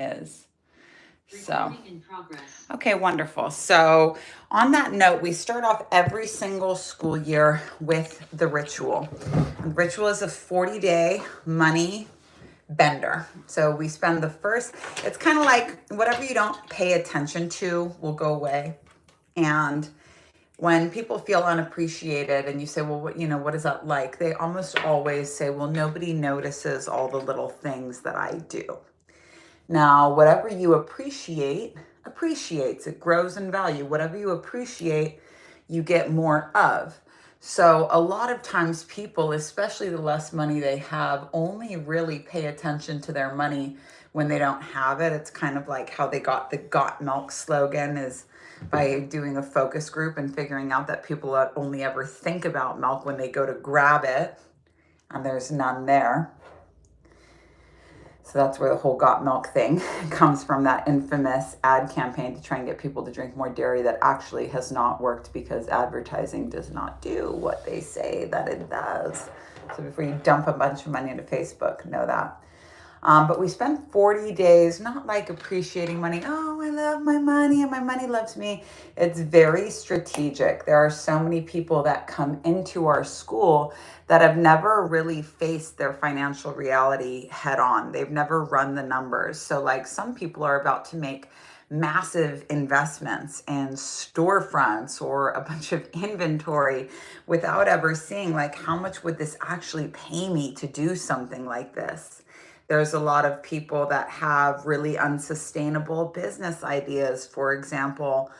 is. So, okay, wonderful. So on that note, we start off every single school year with the ritual. And the ritual is a 40-day money bender. So we spend the first, it's kind of like whatever you don't pay attention to will go away. And when people feel unappreciated and you say, well, what is that like? They almost always say, well, nobody notices all the little things that I do. Now, whatever you appreciate, appreciates. It grows in value. Whatever you appreciate, you get more of. So a lot of times people, especially the less money they have, only really pay attention to their money when they don't have it. It's kind of like how they got the got milk slogan, is by doing a focus group and figuring out that people only ever think about milk when they go to grab it and there's none there. So that's where the whole got milk thing comes from, that infamous ad campaign to try and get people to drink more dairy that actually has not worked, because advertising does not do what they say that it does. So before you dump a bunch of money into Facebook, know that. But we spend 40 days not like appreciating money. Oh, I love my money and my money loves me. It's very strategic. There are so many people that come into our school that have never really faced their financial reality head on. They've never run the numbers. So like some people are about to make massive investments in storefronts or a bunch of inventory without ever seeing like, how much would this actually pay me to do something like this? There's a lot of people that have really unsustainable business ideas. For example,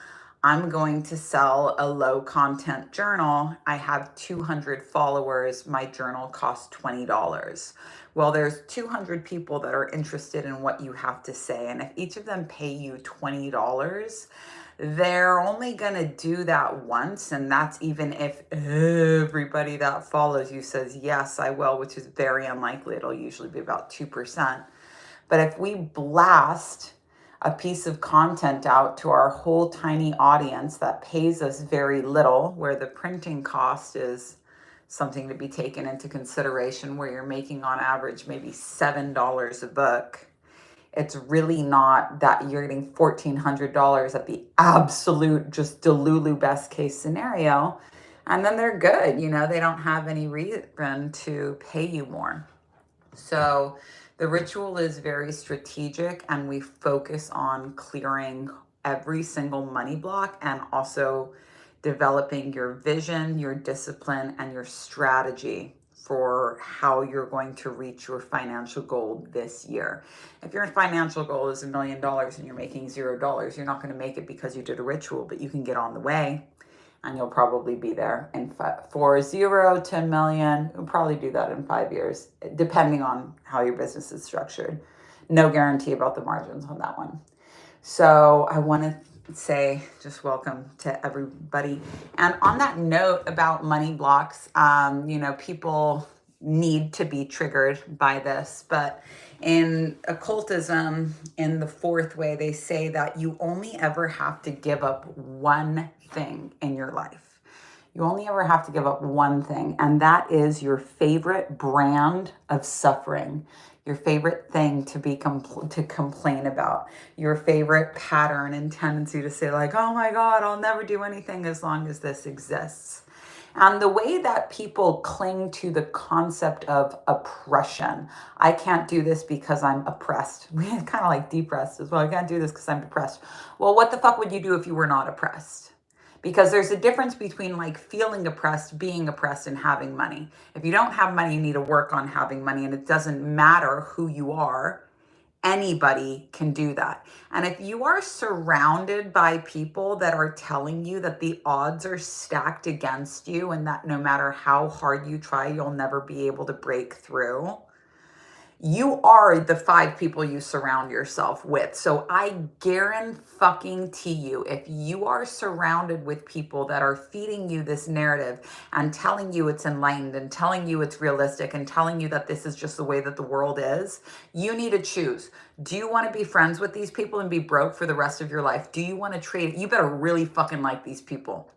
I'm going to sell a low content journal. I have 200 followers. My journal costs $20. Well, there's 200 people that are interested in what you have to say. And if each of them pay you $20, they're only going to do that once. And that's even if everybody that follows you says, yes, I will, which is very unlikely. It'll usually be about 2%. But if we blast a piece of content out to our whole tiny audience that pays us very little, where the printing cost is something to be taken into consideration, where you're making on average maybe $7 a book, it's really not that you're getting $1,400 at the absolute just delulu best case scenario. And then they're good, they don't have any reason to pay you more. So the ritual is very strategic, and we focus on clearing every single money block and also developing your vision, your discipline, and your strategy for how you're going to reach your financial goal this year. If your financial goal is $1 million and you're making $0, you're not going to make it because you did a ritual, but you can get on the way. And you'll probably be there for 0 to $1 million. You'll probably do that in 5 years, depending on how your business is structured. No guarantee about the margins on that one. So I want to say just welcome to everybody. And on that note about money blocks, people need to be triggered by this, but in occultism, in the fourth way, they say that you only ever have to give up one thing in your life. You only ever have to give up one thing, and that is your favorite brand of suffering, your favorite thing to complain about, your favorite pattern and tendency to say like, oh my God, I'll never do anything as long as this exists. And the way that people cling to the concept of oppression, I can't do this because I'm oppressed. We kind of like depressed as well. I can't do this because I'm depressed. Well, what the fuck would you do if you were not oppressed? Because there's a difference between like feeling oppressed, being oppressed, and having money. If you don't have money, you need to work on having money, and it doesn't matter who you are. Anybody can do that. And if you are surrounded by people that are telling you that the odds are stacked against you and that no matter how hard you try, you'll never be able to break through, you are the 5 people you surround yourself with. So I guarantee you, if you are surrounded with people that are feeding you this narrative and telling you it's enlightened and telling you it's realistic and telling you that this is just the way that the world is, you need to choose. Do you want to be friends with these people and be broke for the rest of your life? Do you want to trade? You better really fucking like these people.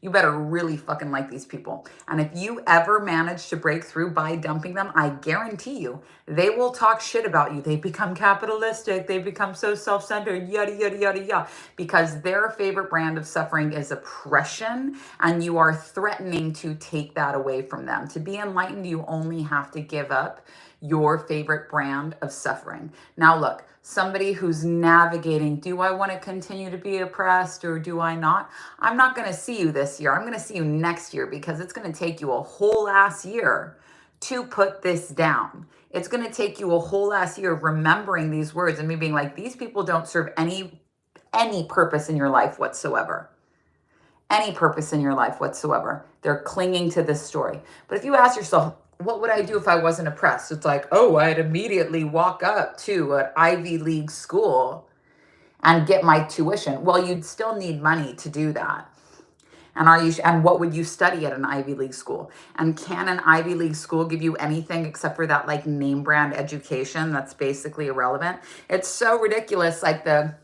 You better really fucking like these people. And if you ever manage to break through by dumping them, I guarantee you, they will talk shit about you. They become capitalistic. They become so self-centered, yada, yada, yada, yada, because their favorite brand of suffering is oppression. And you are threatening to take that away from them. To be enlightened, you only have to give up your favorite brand of suffering. Now, look, somebody who's navigating, do I want to continue to be oppressed or do I not? I'm not going to see you this year. I'm going to see you next year, because it's going to take you a whole ass year to put this down. It's going to take you a whole ass year of remembering these words and me being like, these people don't serve any purpose in your life whatsoever. Any purpose in your life whatsoever. They're clinging to this story. But if you ask yourself, what would I do if I wasn't oppressed? It's like, oh, I'd immediately walk up to an Ivy League school and get my tuition. Well, you'd still need money to do that. And what would you study at an Ivy League school? And can an Ivy League school give you anything except for that like name brand education that's basically irrelevant? It's so ridiculous. Like the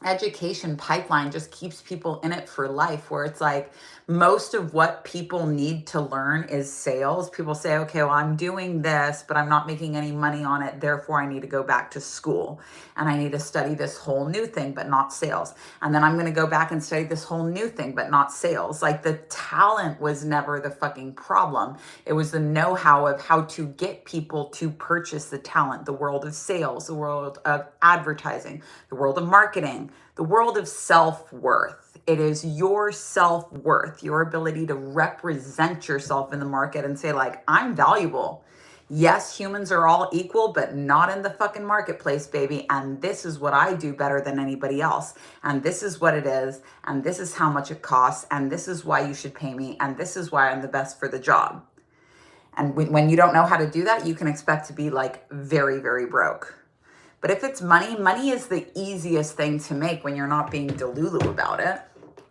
education pipeline just keeps people in it for life, where it's like most of what people need to learn is sales. People say, okay, well, I'm doing this, but I'm not making any money on it. Therefore, I need to go back to school and I need to study this whole new thing, but not sales. And then I'm going to go back and study this whole new thing, but not sales. Like the talent was never the fucking problem. It was the know-how of how to get people to purchase the talent, the world of sales, the world of advertising, the world of marketing, the world of self-worth. It is your self-worth, your ability to represent yourself in the market and say like, I'm valuable. Yes, humans are all equal, but not in the fucking marketplace, baby. And this is what I do better than anybody else. And this is what it is. And this is how much it costs. And this is why you should pay me. And this is why I'm the best for the job. And when you don't know how to do that, you can expect to be like very, very broke. But if it's money, money is the easiest thing to make when you're not being delulu about it.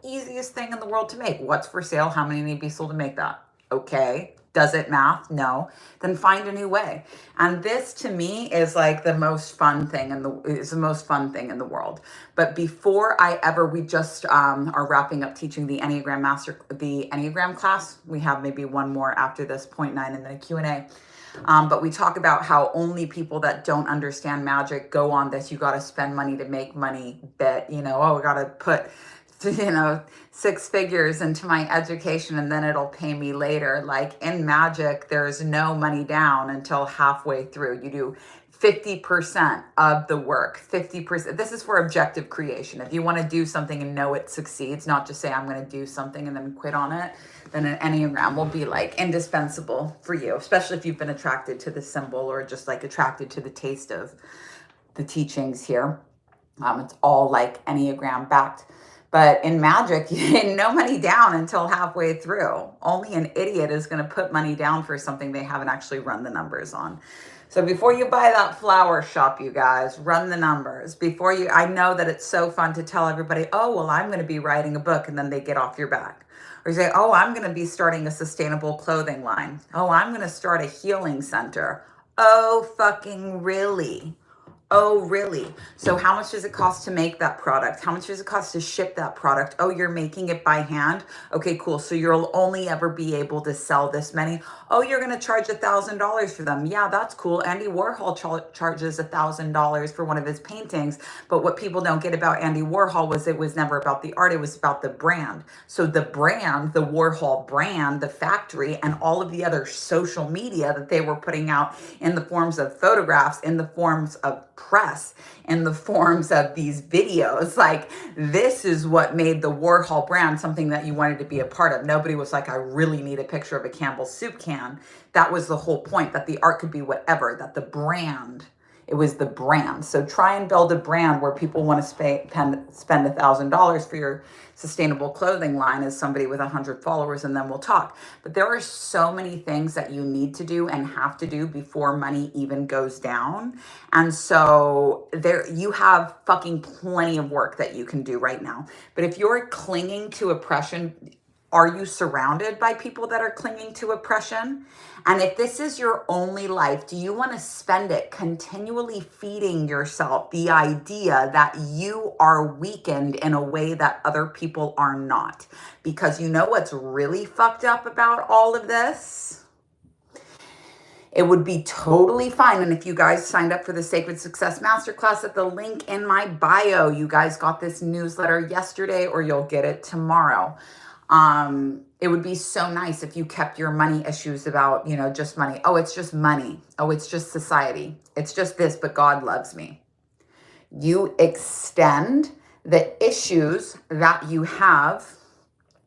Easiest thing in the world to make. What's for sale? How many need to be sold to make that? Okay. Does it math? No. Then find a new way. And this to me is like the most fun thing in the world. But before we just are wrapping up teaching the Enneagram class. We have maybe one more after this, 0.9 in the Q&A. But we talk about how only people that don't understand magic go on this. You got to spend money to make money bit, we got to put, 6 figures into my education and then it'll pay me later. Like in magic, there's no money down until halfway through. You do 50% of the work, 50%. This is for objective creation. If you want to do something and know it succeeds, not just say I'm going to do something and then quit on it, then an Enneagram will be like indispensable for you, especially if you've been attracted to the symbol or just like attracted to the taste of the teachings here. It's all like Enneagram backed. But in magic, no money down until halfway through. Only an idiot is going to put money down for something they haven't actually run the numbers on. So before you buy that flower shop, you guys, run the numbers. I know that it's so fun to tell everybody, oh, well, I'm going to be writing a book, and then they get off your back. Or you say, oh, I'm going to be starting a sustainable clothing line. Oh, I'm going to start a healing center. Oh, fucking really? Oh, really? So how much does it cost to make that product? How much does it cost to ship that product? Oh, you're making it by hand? Okay, cool. So you'll only ever be able to sell this many. Oh, you're going to charge $1,000 for them. Yeah, that's cool. Andy Warhol charges $1,000 for one of his paintings. But what people don't get about Andy Warhol was it was never about the art. It was about the brand. So the brand, the Warhol brand, the factory, and all of the other social media that they were putting out in the forms of photographs, in the forms of press, in the forms of these videos. Like, this is what made the Warhol brand something that you wanted to be a part of. Nobody was like, I really need a picture of a Campbell's soup can. That was the whole point, that the art could be whatever, that the brand, it was the brand. So try and build a brand where people want to spend $1,000 for your sustainable clothing line as somebody with 100 followers, and then we'll talk. But there are so many things that you need to do and have to do before money even goes down. And so you have fucking plenty of work that you can do right now. But if you're clinging to oppression, Are you surrounded by people that are clinging to oppression? And if this is your only life, do you want to spend it continually feeding yourself the idea that you are weakened in a way that other people are not? Because you know what's really fucked up about all of this? It would be totally fine. And if you guys signed up for the Sacred Success Masterclass at the link in my bio, you guys got this newsletter yesterday or you'll get it tomorrow. It would be so nice if you kept your money issues about, just money. Oh, it's just money. Oh, it's just society. It's just this, but God loves me. You extend the issues that you have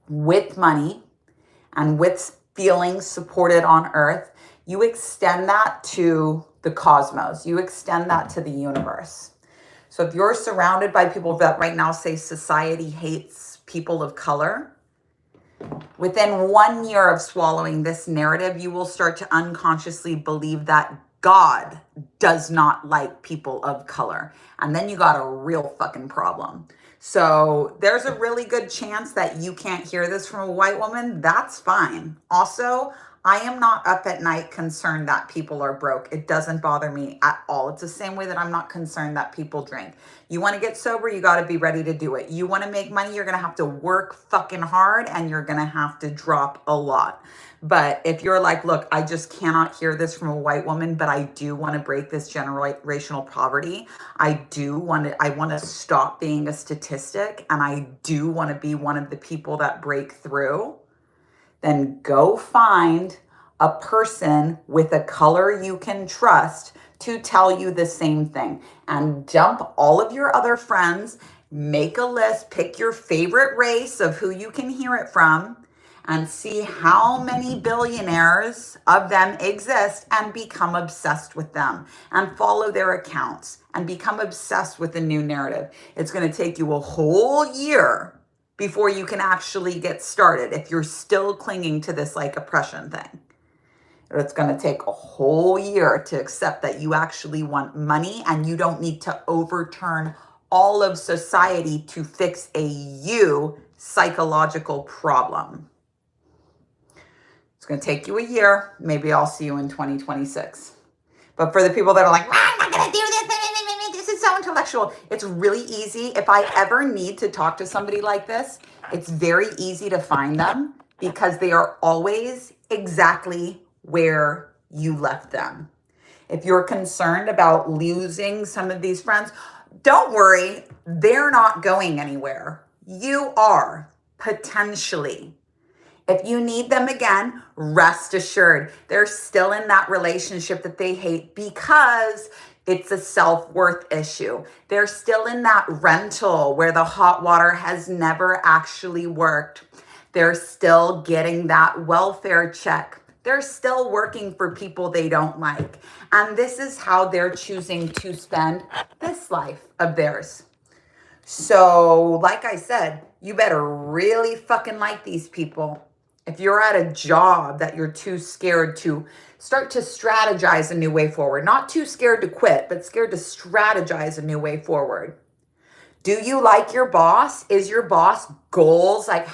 with money and with feeling supported on earth. You extend that to the cosmos. You extend that to the universe. So if you're surrounded by people that right now say society hates people of color, within 1 year of swallowing this narrative, you will start to unconsciously believe that God does not like people of color. And then you got a real fucking problem. So there's a really good chance that you can't hear this from a white woman. That's fine. Also, I am not up at night concerned that people are broke. It doesn't bother me at all. It's the same way that I'm not concerned that people drink. You want to get sober, you got to be ready to do it. You want to make money, you're going to have to work fucking hard and you're going to have to drop a lot. But if you're like, look, I just cannot hear this from a white woman, but I do want to break this generational poverty. I want to stop being a statistic, and I do want to be one of the people that break through. Then go find a person with a color you can trust to tell you the same thing, and dump all of your other friends, make a list, pick your favorite race of who you can hear it from, and see how many billionaires of them exist and become obsessed with them and follow their accounts and become obsessed with the new narrative. It's going to take you a whole year before you can actually get started if you're still clinging to this oppression thing. It's going to take a whole year to accept that you actually want money and you don't need to overturn all of society to fix a you psychological problem. It's going to take you a year. Maybe I'll see you in 2026. But for the people that are like, I'm not going to do this is so intellectual. It's really easy. If I ever need to talk to somebody like this, it's very easy to find them because they are always exactly where you left them. If you're concerned about losing some of these friends, don't worry. They're not going anywhere. You are, potentially. If you need them again, rest assured, they're still in that relationship that they hate because it's a self-worth issue. They're still in that rental where the hot water has never actually worked. They're still getting that welfare check. They're still working for people they don't like. And this is how they're choosing to spend this life of theirs. So, like I said, you better really fucking like these people. If you're at a job that you're too scared to start to strategize a new way forward, not too scared to quit, but scared to strategize a new way forward. Do you like your boss? Is your boss goals, like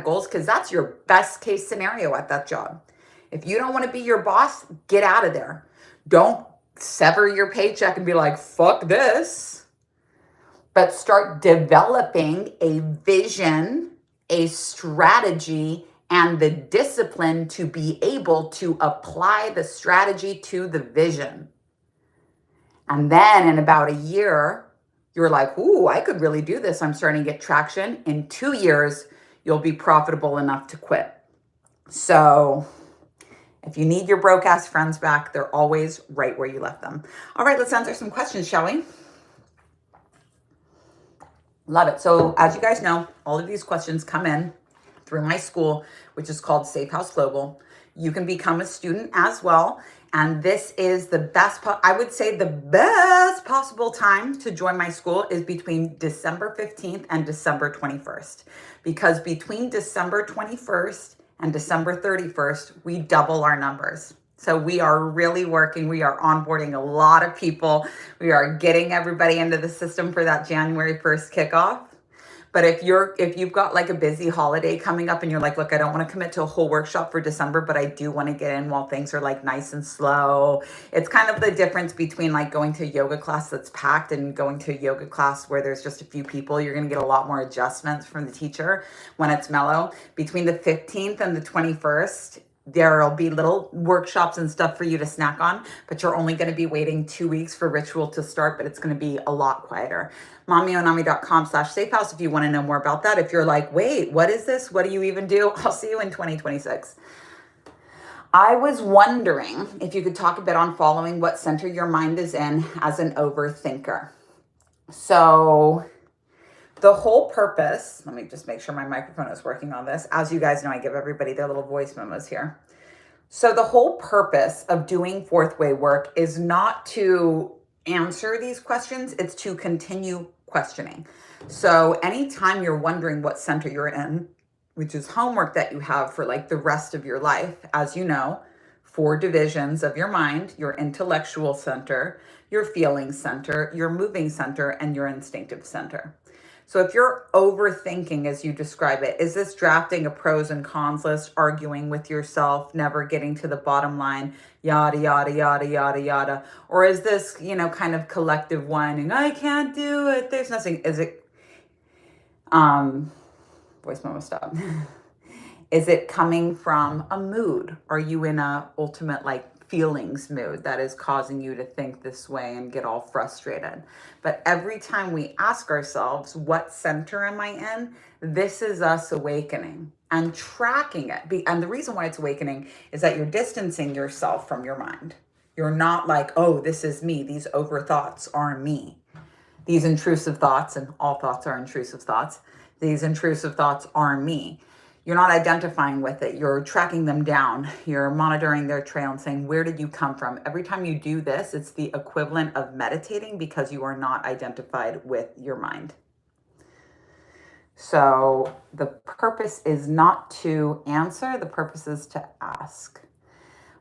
#goals? Because that's your best case scenario at that job. If you don't want to be your boss, get out of there. Don't sever your paycheck and be like, fuck this. But start developing a vision, a strategy, and the discipline to be able to apply the strategy to the vision. And then in about a year, you're like, ooh, I could really do this. I'm starting to get traction. In 2 years, you'll be profitable enough to quit. So if you need your broke ass friends back, they're always right where you left them. All right, let's answer some questions, shall we? Love it. So as you guys know, all of these questions come in through my school, which is called Safehouse Global. You can become a student as well. And this is the best, I would say the best possible time to join my school is between December 15th and December 21st. Because between December 21st and December 31st, we double our numbers. So we are really working. We are onboarding a lot of people. We are getting everybody into the system for that January 1st kickoff. But if you've got like a busy holiday coming up and you're like, look, I don't want to commit to a whole workshop for December, but I do want to get in while things are like nice and slow. It's kind of the difference between like going to a yoga class that's packed and going to a yoga class where there's just a few people. You're going to get a lot more adjustments from the teacher when it's mellow. Between the 15th and the 21st, there'll be little workshops and stuff for you to snack on, but you're only going to be waiting 2 weeks for ritual to start, but it's going to be a lot quieter. mommyonami.com/safehouse if you want to know more about that. If you're like, wait, what is this? What do you even do? I'll see you in 2026. I was wondering if you could talk a bit on following what center your mind is in as an overthinker. So the whole purpose, let me just make sure my microphone is working on this. As you guys know, I give everybody their little voice memos here. So the whole purpose of doing fourth way work is not to answer these questions, it's to continue questioning. So anytime you're wondering what center you're in, which is homework that you have for like the rest of your life, as you know, 4 divisions of your mind: your intellectual center, your feeling center, your moving center, and your instinctive center. So if you're overthinking, as you describe it, is this drafting a pros and cons list, arguing with yourself, never getting to the bottom line, yada, yada, yada, yada, yada? Or is this, kind of collective whining, I can't do it, there's nothing, is it, voice memo stop. Is it coming from a mood? Are you in a ultimate feelings mood that is causing you to think this way and get all frustrated? But every time we ask ourselves, what center am I in? This is us awakening and tracking it. And the reason why it's awakening is that you're distancing yourself from your mind. You're not like, oh, this is me. These overthoughts are me. These intrusive thoughts, and all thoughts are intrusive thoughts. These intrusive thoughts are me. You're not identifying with it. You're tracking them down. You're monitoring their trail and saying, where did you come from? Every time you do this, it's the equivalent of meditating because you are not identified with your mind. So the purpose is not to answer. The purpose is to ask.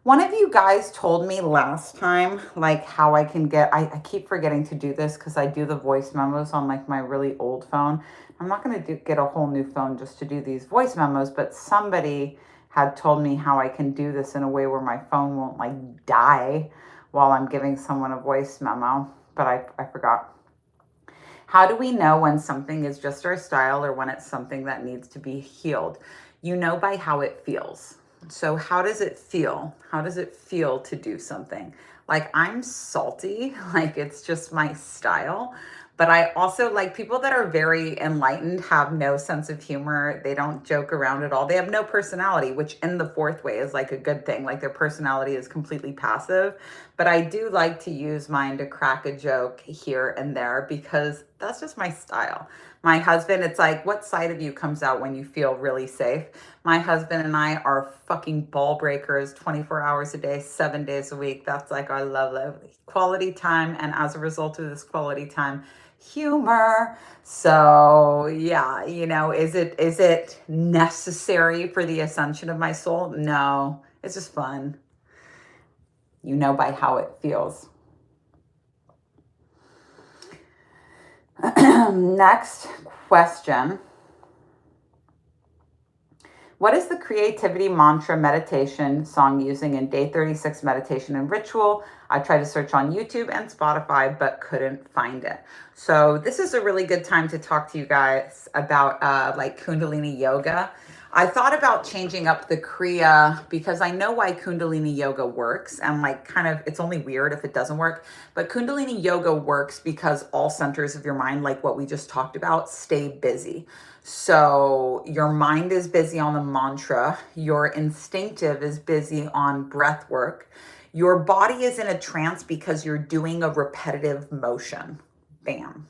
One of you guys told me last time, how I can get, I keep forgetting to do this because I do the voice memos on my really old phone. I'm not going to get a whole new phone just to do these voice memos, but somebody had told me how I can do this in a way where my phone won't die while I'm giving someone a voice memo, but I forgot. How do we know when something is just our style or when it's something that needs to be healed? You know by how it feels. So how does it feel? How does it feel to do something? I'm salty, it's just my style. But I also people that are very enlightened have no sense of humor. They don't joke around at all. They have no personality, which in the fourth way is a good thing. Their personality is completely passive. But I do like to use mine to crack a joke here and there because that's just my style. My husband, it's what side of you comes out when you feel really safe? My husband and I are fucking ball breakers 24 hours a day, 7 days a week. That's I love quality time. And as a result of this quality time, humor. So yeah, is it necessary for the ascension of my soul? No, it's just fun. You know by how it feels. Next question. What is the creativity mantra meditation song using in day 36 meditation and ritual? I tried to search on YouTube and Spotify, but couldn't find it. So this is a really good time to talk to you guys about Kundalini yoga. I thought about changing up the Kriya because I know why Kundalini yoga works, and it's only weird if it doesn't work, but Kundalini yoga works because all centers of your mind, what we just talked about, stay busy. So your mind is busy on the mantra, your instinctive is busy on breath work, your body is in a trance because you're doing a repetitive motion. Bam.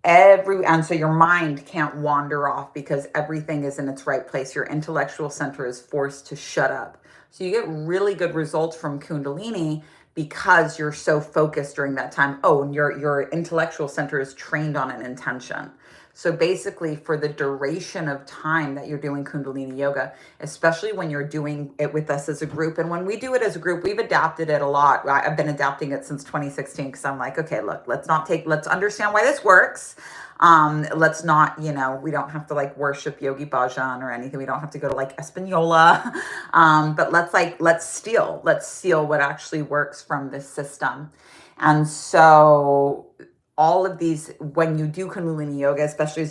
And so your mind can't wander off because everything is in its right place. Your intellectual center is forced to shut up. So you get really good results from Kundalini because you're so focused during that time. Oh, and your intellectual center is trained on an intention. So basically, for the duration of time that you're doing Kundalini yoga, especially when you're doing it with us as a group, and when we do it as a group, we've adapted it a lot. I've been adapting it since 2016 because I'm like, okay, look, let's understand why this works. Let's not, we don't have to like worship Yogi Bhajan or anything. We don't have to go to like Espanola. But let's steal what actually works from this system. And so all of these, when you do Kundalini yoga, especially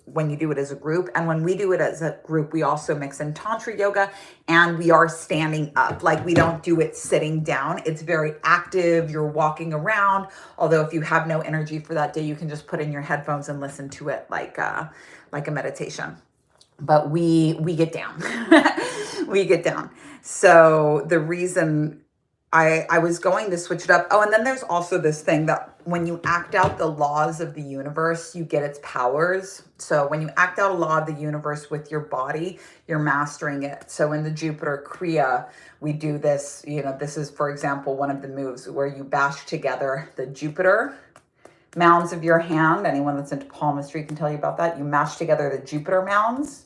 when you do it as a group, and when we do it as a group, we also mix in Tantra yoga, and we are standing up. Like, we don't do it sitting down. It's very active. You're walking around. Although if you have no energy for that day, you can just put in your headphones and listen to it like a meditation. But we get down. We get down. So the reason I was going to switch it up. Oh, and then there's also this thing that when you act out the laws of the universe, you get its powers. So when you act out a law of the universe with your body, you're mastering it. So in the Jupiter Kriya, we do this, this is, for example, one of the moves where you bash together the Jupiter mounds of your hand. Anyone that's into palmistry can tell you about that. You mash together the Jupiter mounds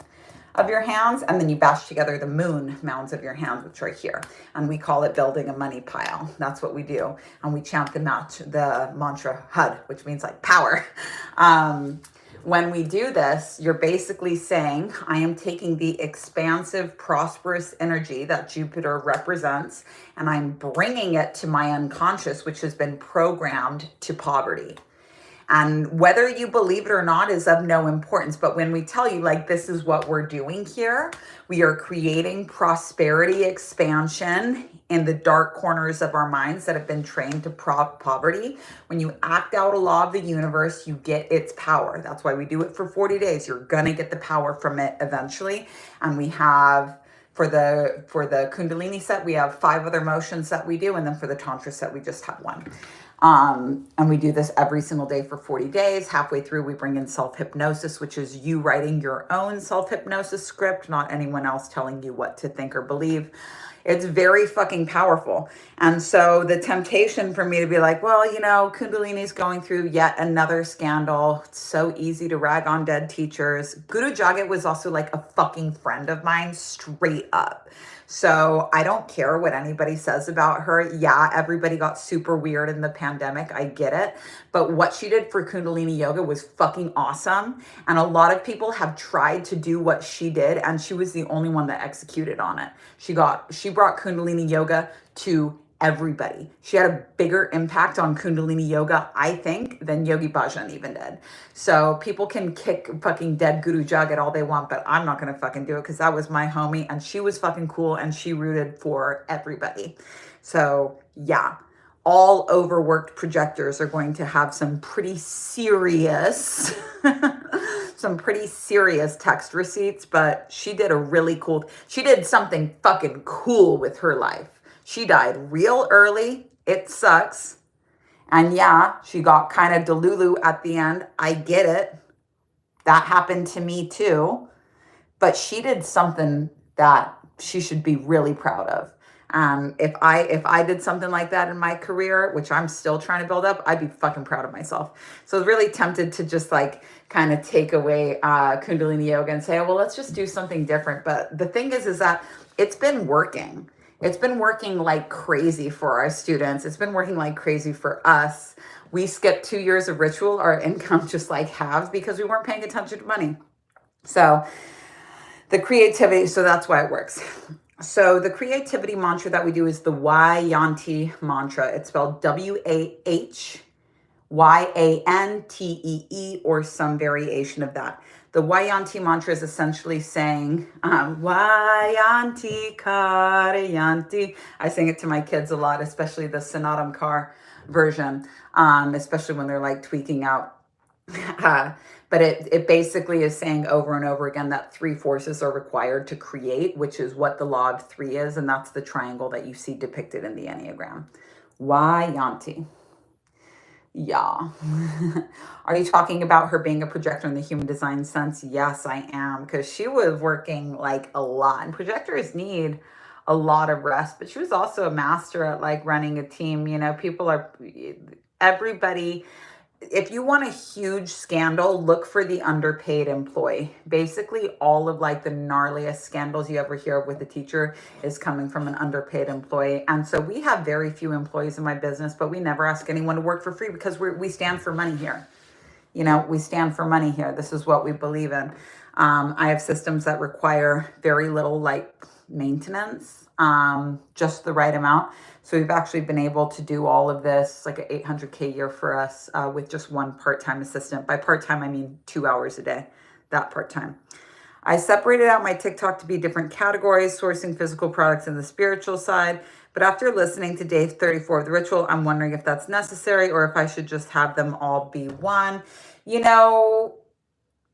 of your hands, and then you bash together the moon mounds of your hands, which are here. And we call it building a money pile. That's what we do. And we chant the mantra HUD, which means like power. When we do this, you're basically saying, I am taking the expansive, prosperous energy that Jupiter represents, and I'm bringing it to my unconscious, which has been programmed to poverty. And whether you believe it or not is of no importance. But when we tell you, like, this is what we're doing here, we are creating prosperity expansion in the dark corners of our minds that have been trained to poverty. When you act out a law of the universe, you get its power. That's why we do it for 40 days. You're going to get the power from it eventually. And we have, for the Kundalini set, we have 5 other motions that we do. And then for the Tantra set, we just have 1. And we do this every single day for 40 days. Halfway through, we bring in self-hypnosis, which is you writing your own self-hypnosis script, not anyone else telling you what to think or believe. It's very fucking powerful. And so the temptation for me to be like, well, Kundalini's going through yet another scandal. It's so easy to rag on dead teachers. Guru Jagat was also like a fucking friend of mine, straight up. So I don't care what anybody says about her. Yeah, everybody got super weird in the pandemic. I get it. But what she did for Kundalini yoga was fucking awesome. And a lot of people have tried to do what she did, and she was the only one that executed on it. She brought Kundalini yoga to everybody. She had a bigger impact on Kundalini yoga, I think, than Yogi Bhajan even did. So people can kick fucking dead Guru Jagat all they want, but I'm not going to fucking do it because that was my homie and she was fucking cool and she rooted for everybody. So yeah, all overworked projectors are going to have some pretty serious text receipts, but she did something fucking cool with her life. She died real early. It sucks. And yeah, she got kind of delulu at the end. I get it. That happened to me too. But she did something that she should be really proud of. If I did something like that in my career, which I'm still trying to build up, I'd be fucking proud of myself. So I was really tempted to just like kind of take away Kundalini yoga and say, oh, well, let's just do something different. But the thing is that it's been working. It's been working like crazy for our students. It's been working like crazy for us. We skipped 2 years of ritual. Our income just like halved because we weren't paying attention to money. So the creativity, so that's why it works. So the creativity mantra that we do is the Wahyanti mantra. It's spelled WAHYANTEE or some variation of that. The Wahyanti mantra is essentially saying, Wahyanti Karayanti. I sing it to my kids a lot, especially the Sanatam Kar version, especially when they're like tweaking out. But it basically is saying over and over again that 3 forces are required to create, which is what the law of 3 is. And that's the triangle that you see depicted in the enneagram. Wahyanti. Yeah. Are you talking about her being a projector in the human design sense? Yes, I am. Because she was working like a lot. And projectors need a lot of rest. But she was also a master at like running a team. Everybody, if you want a huge scandal, look for the underpaid employee. Basically, all of like the gnarliest scandals you ever hear with a teacher is coming from an underpaid employee. And so we have very few employees in my business, but we never ask anyone to work for free because we stand for money here. You know, we stand for money here. This is what we believe in. I have systems that require very little like maintenance, just the right amount. So we've actually been able to do all of this, like an $800K a year for us, with just one part-time assistant. By part-time, I mean 2 hours a day, that part-time. I separated out my TikTok to be different categories, sourcing physical products and the spiritual side. But after listening to day 34 of the ritual, I'm wondering if that's necessary or if I should just have them all be one. You know,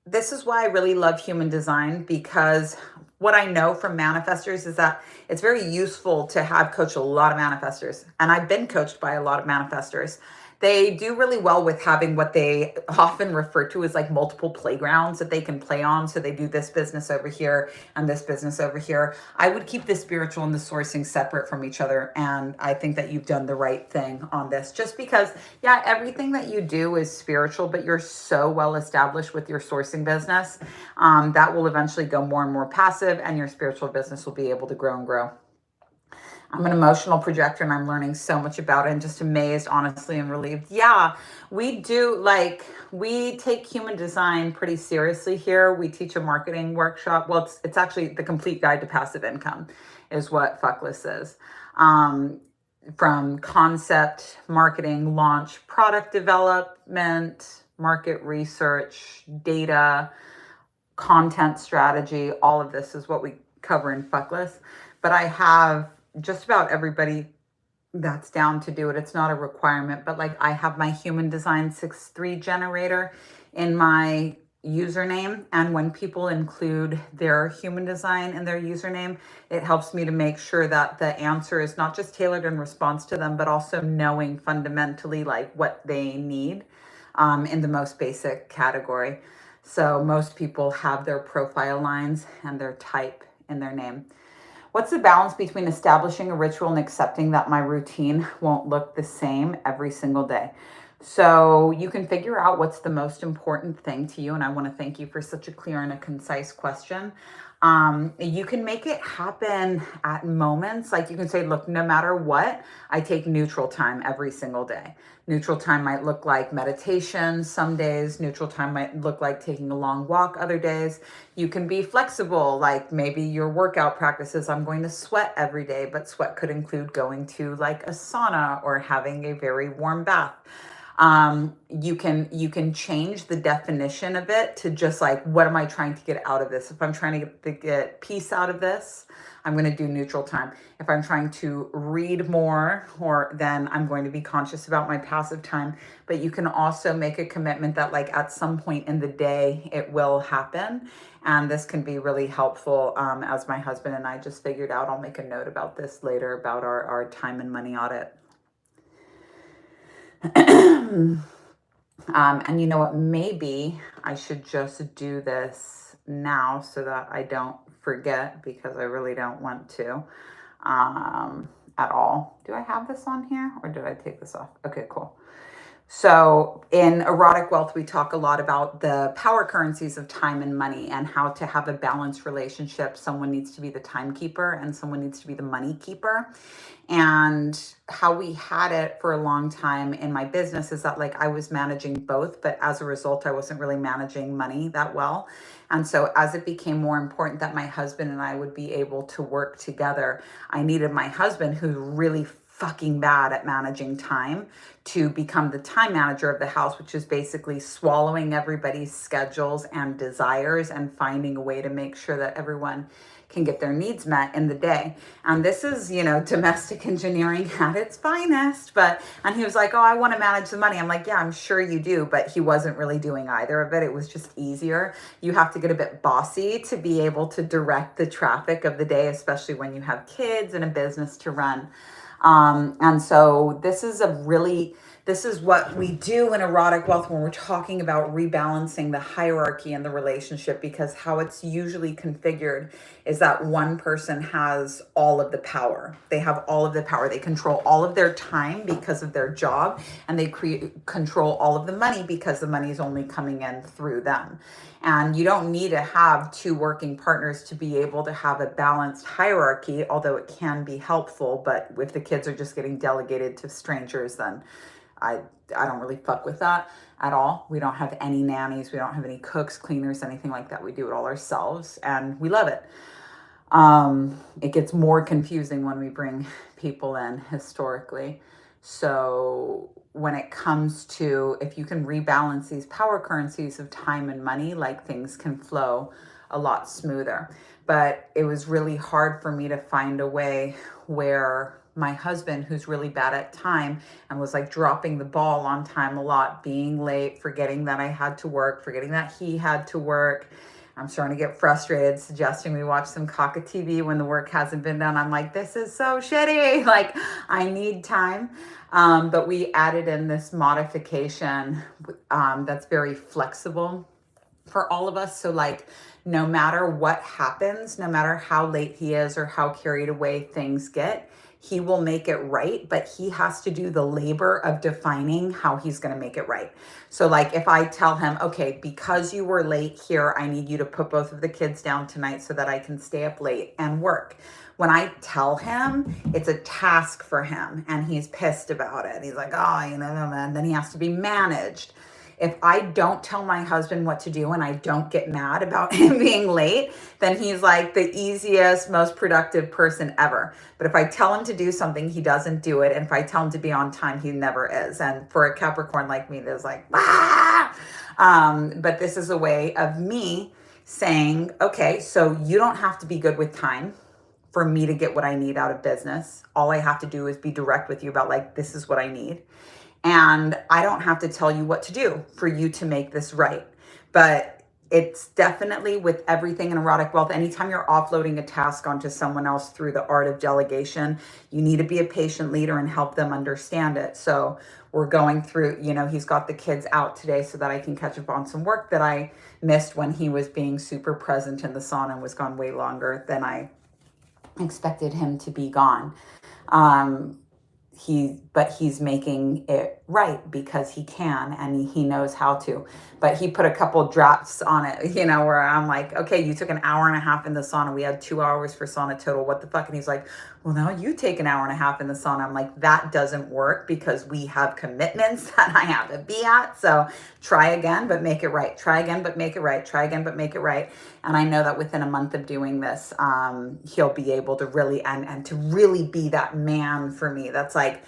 this is why I really love human design, because what I know from manifestors is that it's very useful to have coached a lot of manifestors. And I've been coached by a lot of manifestors. They do really well with having what they often refer to as like multiple playgrounds that they can play on. So they do this business over here and this business over here. I would keep the spiritual and the sourcing separate from each other. And I think that you've done the right thing on this, just because, yeah, everything that you do is spiritual, but you're so well established with your sourcing business, that will eventually go more and more passive, and your spiritual business will be able to grow and grow. I'm an emotional projector and I'm learning so much about it and just amazed, honestly, and relieved. Yeah, we do. Like, we take human design pretty seriously here. We teach a marketing workshop. Well, it's actually the complete guide to passive income is what Fuckless is. From concept, marketing, launch, product development, market research, data, content strategy, all of this is what we cover in Fuckless. But I have just about everybody that's down to do it. It's not a requirement, but like I have my human design 6-3 generator in my username. And when people include their human design in their username, it helps me to make sure that the answer is not just tailored in response to them, but also knowing fundamentally like what they need, in the most basic category. So most people have their profile lines and their type in their name. What's the balance between establishing a ritual and accepting that my routine won't look the same every single day? So you can figure out what's the most important thing to you. And I want to thank you for such a clear and a concise question. You can make it happen at moments. Like you can say, look, no matter what, I take neutral time every single day. Neutral time might look like meditation some days. Neutral time might look like taking a long walk other days. You can be flexible, like maybe your workout practices, I'm going to sweat every day, but sweat could include going to like a sauna or having a very warm bath. You can change the definition of it to just like, what am I trying to get out of this? If I'm trying to get peace out of this, I'm going to do neutral time. If I'm trying to read more, then I'm going to be conscious about my passive time. But you can also make a commitment that like at some point in the day, it will happen. And this can be really helpful. As my husband and I just figured out, I'll make a note about this later about our time and money audit. And you know what, maybe I should just do this now so that I don't forget, because I really don't want to, at all. Do I have this on here or did I take this off? Okay, cool. So in Erotic Wealth, we talk a lot about the power currencies of time and money and how to have a balanced relationship. Someone needs to be the timekeeper and someone needs to be the money keeper. And how we had it for a long time in my business is that like I was managing both, but as a result, I wasn't really managing money that well. And so as it became more important that my husband and I would be able to work together, I needed my husband, who's really fucking bad at managing time, to become the time manager of the house, which is basically swallowing everybody's schedules and desires and finding a way to make sure that everyone can get their needs met in the day. And this is, domestic engineering at its finest. And he was like, oh, I want to manage the money. I'm like, yeah, I'm sure you do. But he wasn't really doing either of it. It was just easier. You have to get a bit bossy to be able to direct the traffic of the day, especially when you have kids and a business to run. And so this is a really This is what we do in erotic wealth when we're talking about rebalancing the hierarchy in the relationship, because how it's usually configured is that one person has all of the power. They have all of the power. They control all of their time because of their job, and they control all of the money because the money is only coming in through them. And you don't need to have two working partners to be able to have a balanced hierarchy, although it can be helpful. But if the kids are just getting delegated to strangers, then I don't really fuck with that at all. We don't have any nannies. We don't have any cooks, cleaners, anything like that. We do it all ourselves, and we love it. It gets more confusing when we bring people in historically. So when it comes to, if you can rebalance these power currencies of time and money, like, things can flow a lot smoother. But it was really hard for me to find a way where my husband, who's really bad at time and was like dropping the ball on time a lot, being late, forgetting that I had to work, forgetting that he had to work. I'm starting to get frustrated, suggesting we watch some Kaka TV when the work hasn't been done. I'm like, this is so shitty. Like, I need time. But we added in this modification that's very flexible for all of us. So, like, no matter what happens, no matter how late he is or how carried away things get, he will make it right, but he has to do the labor of defining how he's going to make it right. So, like, if I tell him, okay, because you were late here, I need you to put both of the kids down tonight so that I can stay up late and work. When I tell him, it's a task for him, and he's pissed about it. He's like, oh, and then he has to be managed. If I don't tell my husband what to do and I don't get mad about him being late, then he's like the easiest, most productive person ever. But if I tell him to do something, he doesn't do it. And if I tell him to be on time, he never is. And for a Capricorn like me, there's like, ah! But this is a way of me saying, okay, so you don't have to be good with time for me to get what I need out of business. All I have to do is be direct with you about, like, this is what I need. And I don't have to tell you what to do for you to make this right. But it's definitely with everything in erotic wealth, anytime you're offloading a task onto someone else through the art of delegation, you need to be a patient leader and help them understand it. So we're going through, he's got the kids out today so that I can catch up on some work that I missed when he was being super present in the sauna and was gone way longer than I expected him to be gone. But he's making it right because he can, and he knows how to. But he put a couple drafts on it, where I'm like, okay, you took an hour and a half in the sauna. We had 2 hours for sauna total. What the fuck? And he's like, well, now you take an hour and a half in the sauna. I'm like, that doesn't work because we have commitments that I have to be at. So try again, but make it right. Try again, but make it right. Try again, but make it right. And I know that within a month of doing this, he'll be able to really, and to really be that man for me. That's like,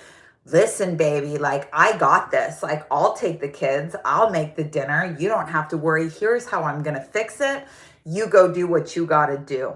listen, baby, like, I got this. Like, I'll take the kids. I'll make the dinner. You don't have to worry. Here's how I'm going to fix it. You go do what you got to do.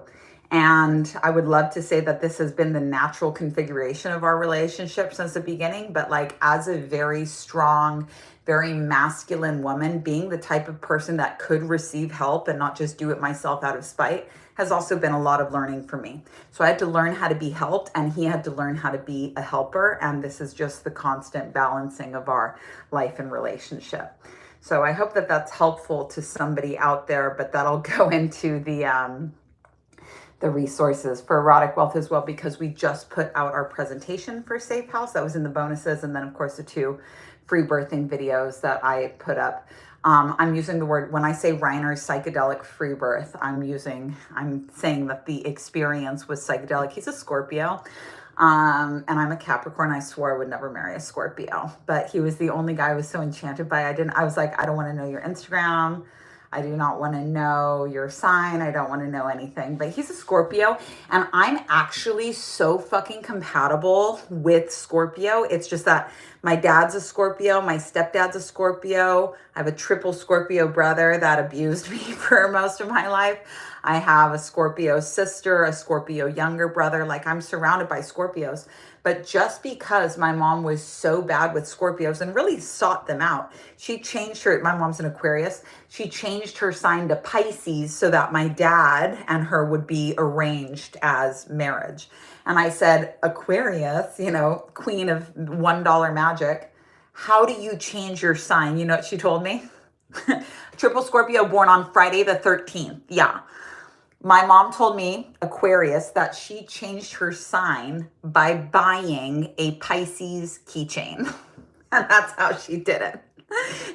And I would love to say that this has been the natural configuration of our relationship since the beginning. But, like, as a very strong, very masculine woman, being the type of person that could receive help and not just do it myself out of spite has also been a lot of learning for me. So I had to learn how to be helped, and he had to learn how to be a helper. And this is just the constant balancing of our life and relationship. So I hope that that's helpful to somebody out there, but that'll go into the resources for erotic wealth as well, because we just put out our presentation for Safehouse. That was in the bonuses. And then, of course, the 2 free birthing videos that I put up. I'm using the word, when I say Reiner's psychedelic free birth, I'm saying that the experience was psychedelic. He's a Scorpio. And I'm a Capricorn. I swore I would never marry a Scorpio, but he was the only guy I was so enchanted by. I was like, I don't want to know your Instagram. I do not want to know your sign. I don't want to know anything. But he's a Scorpio, and I'm actually so fucking compatible with Scorpio. It's just that my dad's a Scorpio. My stepdad's a Scorpio. I have a triple Scorpio brother that abused me for most of my life. I have a Scorpio sister, a Scorpio younger brother. Like, I'm surrounded by Scorpios. But just because my mom was so bad with Scorpios and really sought them out, she changed my mom's an Aquarius. She changed her sign to Pisces so that my dad and her would be arranged as marriage. And I said, Aquarius, queen of $1 magic, How do you change your sign? You know what she told me? Triple Scorpio, born on Friday the 13th. Yeah. My mom told me, Aquarius, that she changed her sign by buying a Pisces keychain. And that's how she did it.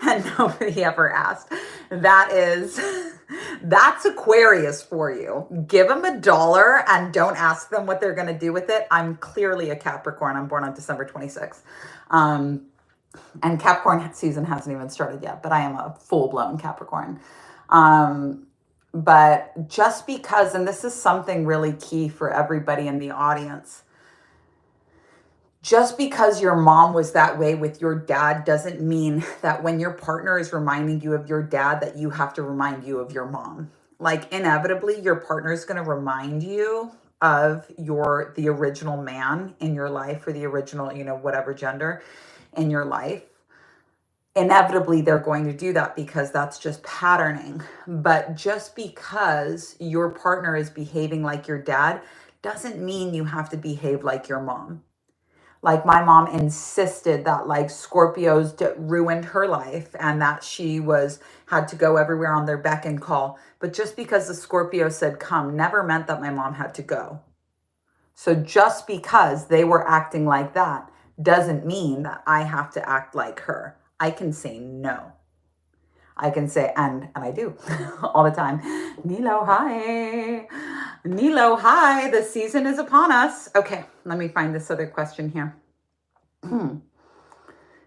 And nobody ever asked. That's Aquarius for you. Give them $1 and don't ask them what they're going to do with it. I'm clearly a Capricorn. I'm born on December 26th. And Capricorn season hasn't even started yet, but I am a full-blown Capricorn. But just because, and this is something really key for everybody in the audience, just because your mom was that way with your dad doesn't mean that when your partner is reminding you of your dad that you have to remind you of your mom. Like inevitably, your partner is going to remind you of the original man in your life, or the original, whatever gender in your life. Inevitably, they're going to do that because that's just patterning. But just because your partner is behaving like your dad doesn't mean you have to behave like your mom. Like my mom insisted that like Scorpios ruined her life and that she had to go everywhere on their beck and call. But just because the Scorpio said come never meant that my mom had to go. So just because they were acting like that doesn't mean that I have to act like her. I can say no. I can say, and I do all the time. Nilo, hi. Nilo, hi. The season is upon us. Okay, let me find this other question here.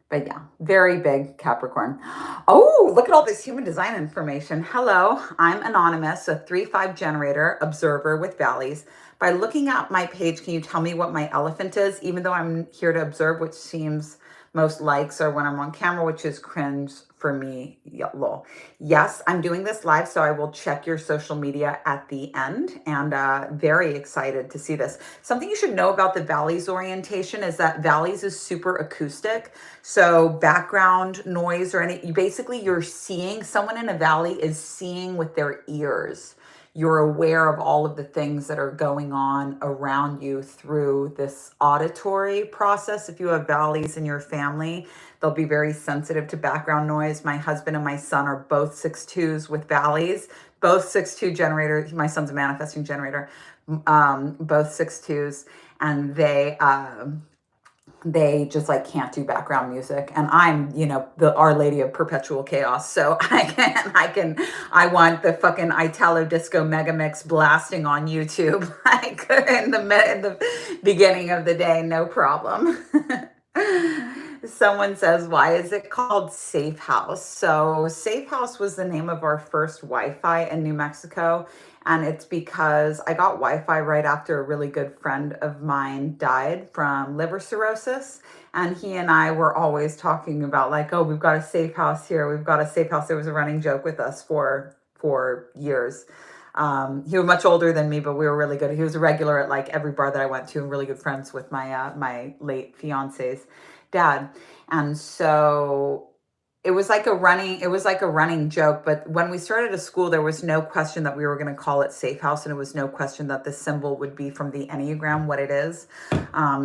But yeah, very big Capricorn. Oh, look at all this human design information. Hello, I'm Anonymous, a 3-5 generator, observer with valleys. By looking at my page, can you tell me what my elephant is? Even though I'm here to observe, which seems most likes are when I'm on camera, which is cringe for me. Yeah, lol. Yes, I'm doing this live, so I will check your social media at the end, and very excited to see this. Something you should know about the Valleys orientation is that Valleys is super acoustic. So background noise or basically you're seeing, someone in a valley is seeing with their ears. You're aware of all of the things that are going on around you through this auditory process. If you have valleys in your family, they'll be very sensitive to background noise. My husband and my son are both 6'2s with valleys, both 6'2 generators. My son's a manifesting generator, both 6'2s, and they just like can't do background music. And I'm, the Our Lady of Perpetual Chaos. So I want the fucking Italo Disco Mega Mix blasting on YouTube, like in the beginning of the day, no problem. Someone says, why is it called Safehouse? So Safehouse was the name of our first Wi-Fi in New Mexico. And it's because I got Wi-Fi right after a really good friend of mine died from liver cirrhosis. And he and I were always talking about like, oh, we've got a safe house here. We've got a safe house. It was a running joke with us for years. He was much older than me, but we were really good. He was a regular at like every bar that I went to, and really good friends with my late fiance's dad. And so it was like a running joke. But when we started a school, there was no question that we were going to call it Safe House, and it was no question that the symbol would be from the enneagram, what it is.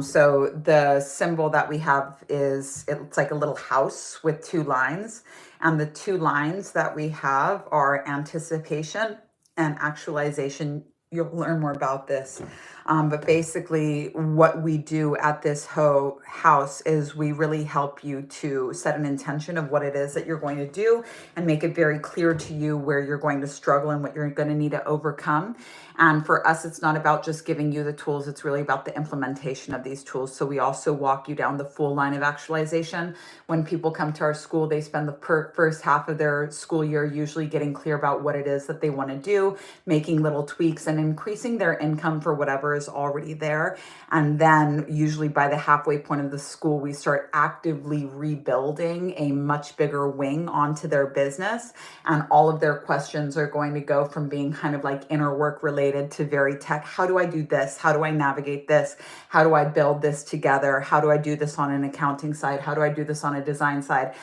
So the symbol that we have it's like a little house with 2 lines, and the 2 lines that we have are anticipation and actualization. You'll learn more about this. But basically what we do at this house is we really help you to set an intention of what it is that you're going to do and make it very clear to you where you're going to struggle and what you're going to need to overcome. And for us, it's not about just giving you the tools. It's really about the implementation of these tools. So we also walk you down the full line of actualization. When people come to our school, they spend the first half of their school year usually getting clear about what it is that they want to do, making little tweaks and increasing their income for whatever is already there. And then usually by the halfway point of the school, we start actively rebuilding a much bigger wing onto their business. And all of their questions are going to go from being kind of like inner work related to very tech. How do I do this? How do I navigate this? How do I build this together? How do I do this on an accounting side? How do I do this on a design side?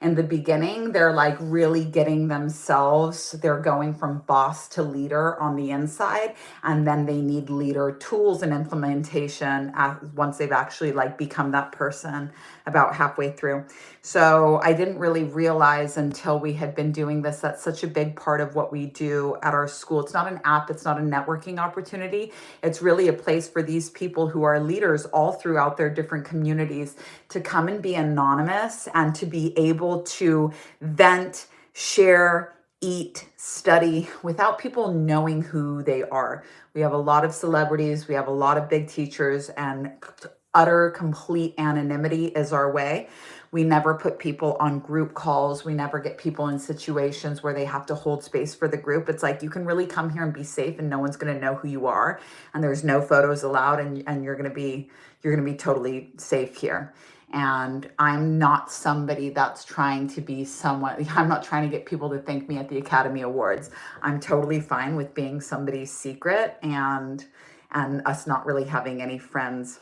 In the beginning, they're like really getting themselves, they're going from boss to leader on the inside, and then they need leadership leader, tools and implementation once they've actually like become that person about halfway through. So I didn't really realize until we had been doing this, that's such a big part of what we do at our school. It's not an app, it's not a networking opportunity. It's really a place for these people who are leaders all throughout their different communities to come and be anonymous and to be able to vent, share, eat, study without people knowing who they are. We have a lot of celebrities, we have a lot of big teachers, and utter complete anonymity is our way. We never put people on group calls. We never get people in situations where they have to hold space for the group. It's like, you can really come here and be safe and no one's going to know who you are. And there's no photos allowed, and you're going to be totally safe here. And I'm not somebody that's trying to be someone, I'm not trying to get people to thank me at the Academy Awards. I'm totally fine with being somebody's secret and us not really having any friends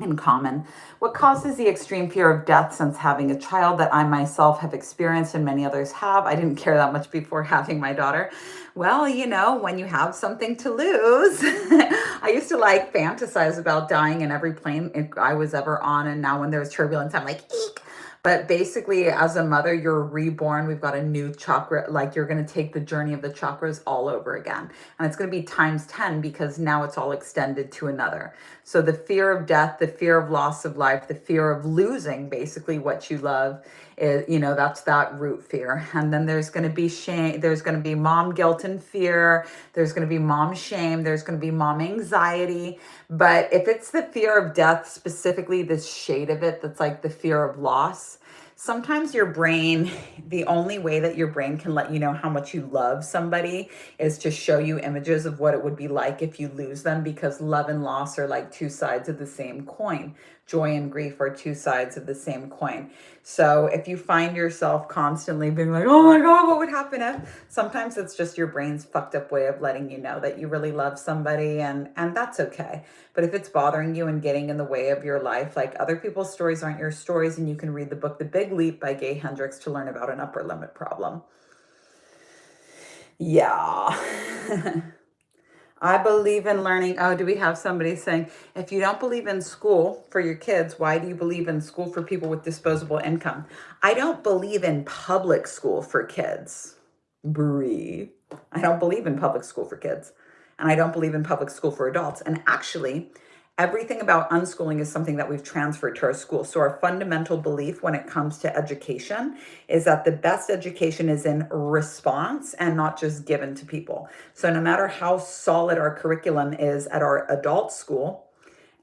in common. What causes the extreme fear of death since having a child that I myself have experienced and many others have? I didn't care that much before having my daughter. Well, you know, when you have something to lose, I used to like fantasize about dying in every plane I was ever on. And now when there's turbulence, I'm like, eek. But basically, as a mother, you're reborn. We've got a new chakra, like you're going to take the journey of the chakras all over again. And it's going to be times 10 because now it's all extended to another. So the fear of death, the fear of loss of life, the fear of losing basically what you love is, you know, that's that root fear. And then there's going to be shame. There's going to be mom guilt and fear. There's going to be mom shame. There's going to be mom anxiety. But if it's the fear of death, specifically this shade of it, that's like the fear of loss, sometimes your brain, the only way that your brain can let you know how much you love somebody is to show you images of what it would be like if you lose them, because love and loss are like two sides of the same coin. Joy and grief are two sides of the same coin. So if you find yourself constantly being like, oh my God, what would happen if? Sometimes it's just your brain's fucked up way of letting you know that you really love somebody, and that's okay. But if it's bothering you and getting in the way of your life, like, other people's stories aren't your stories, and you can read the book The Big Leap by Gay Hendricks to learn about an upper limit problem. Yeah. I believe in learning. Oh, do we have somebody saying, if you don't believe in school for your kids, why do you believe in school for people with disposable income? I don't believe in public school for kids. Brie. I don't believe in public school for kids. And I don't believe in public school for adults. And actually, everything about unschooling is something that we've transferred to our school. So our fundamental belief when it comes to education is that the best education is in response and not just given to people. So no matter how solid our curriculum is at our adult school,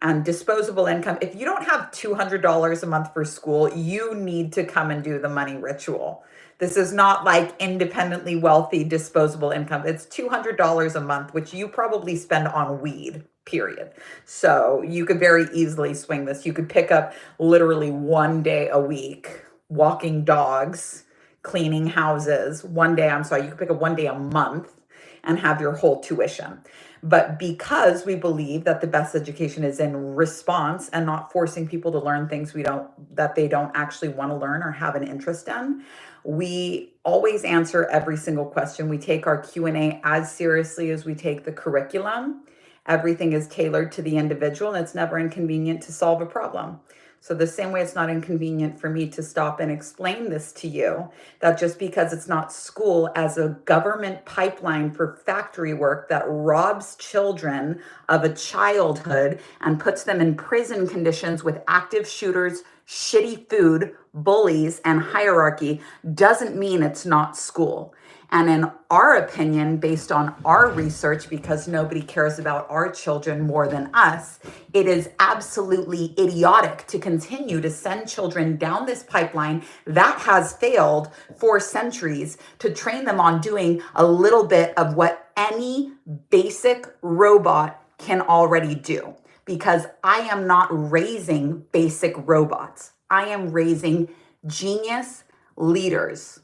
and disposable income, if you don't have $200 a month for school, you need to come and do the money ritual. This is not like independently wealthy disposable income. It's $200 a month, which you probably spend on weed, period. So you could very easily swing this. You could pick up literally one day a week, walking dogs, cleaning houses. One day, I'm sorry, you could pick up one day a month and have your whole tuition. But because we believe that the best education is in response and not forcing people to learn things that they don't actually want to learn or have an interest in, we always answer every single question. We take our Q&A as seriously as we take the curriculum. Everything is tailored to the individual, and it's never inconvenient to solve a problem. So the same way it's not inconvenient for me to stop and explain this to you, that just because it's not school as a government pipeline for factory work that robs children of a childhood and puts them in prison conditions with active shooters, shitty food, bullies, and hierarchy, doesn't mean it's not school. And in our opinion, based on our research, because nobody cares about our children more than us, it is absolutely idiotic to continue to send children down this pipeline that has failed for centuries to train them on doing a little bit of what any basic robot can already do. Because I am not raising basic robots. I am raising genius leaders.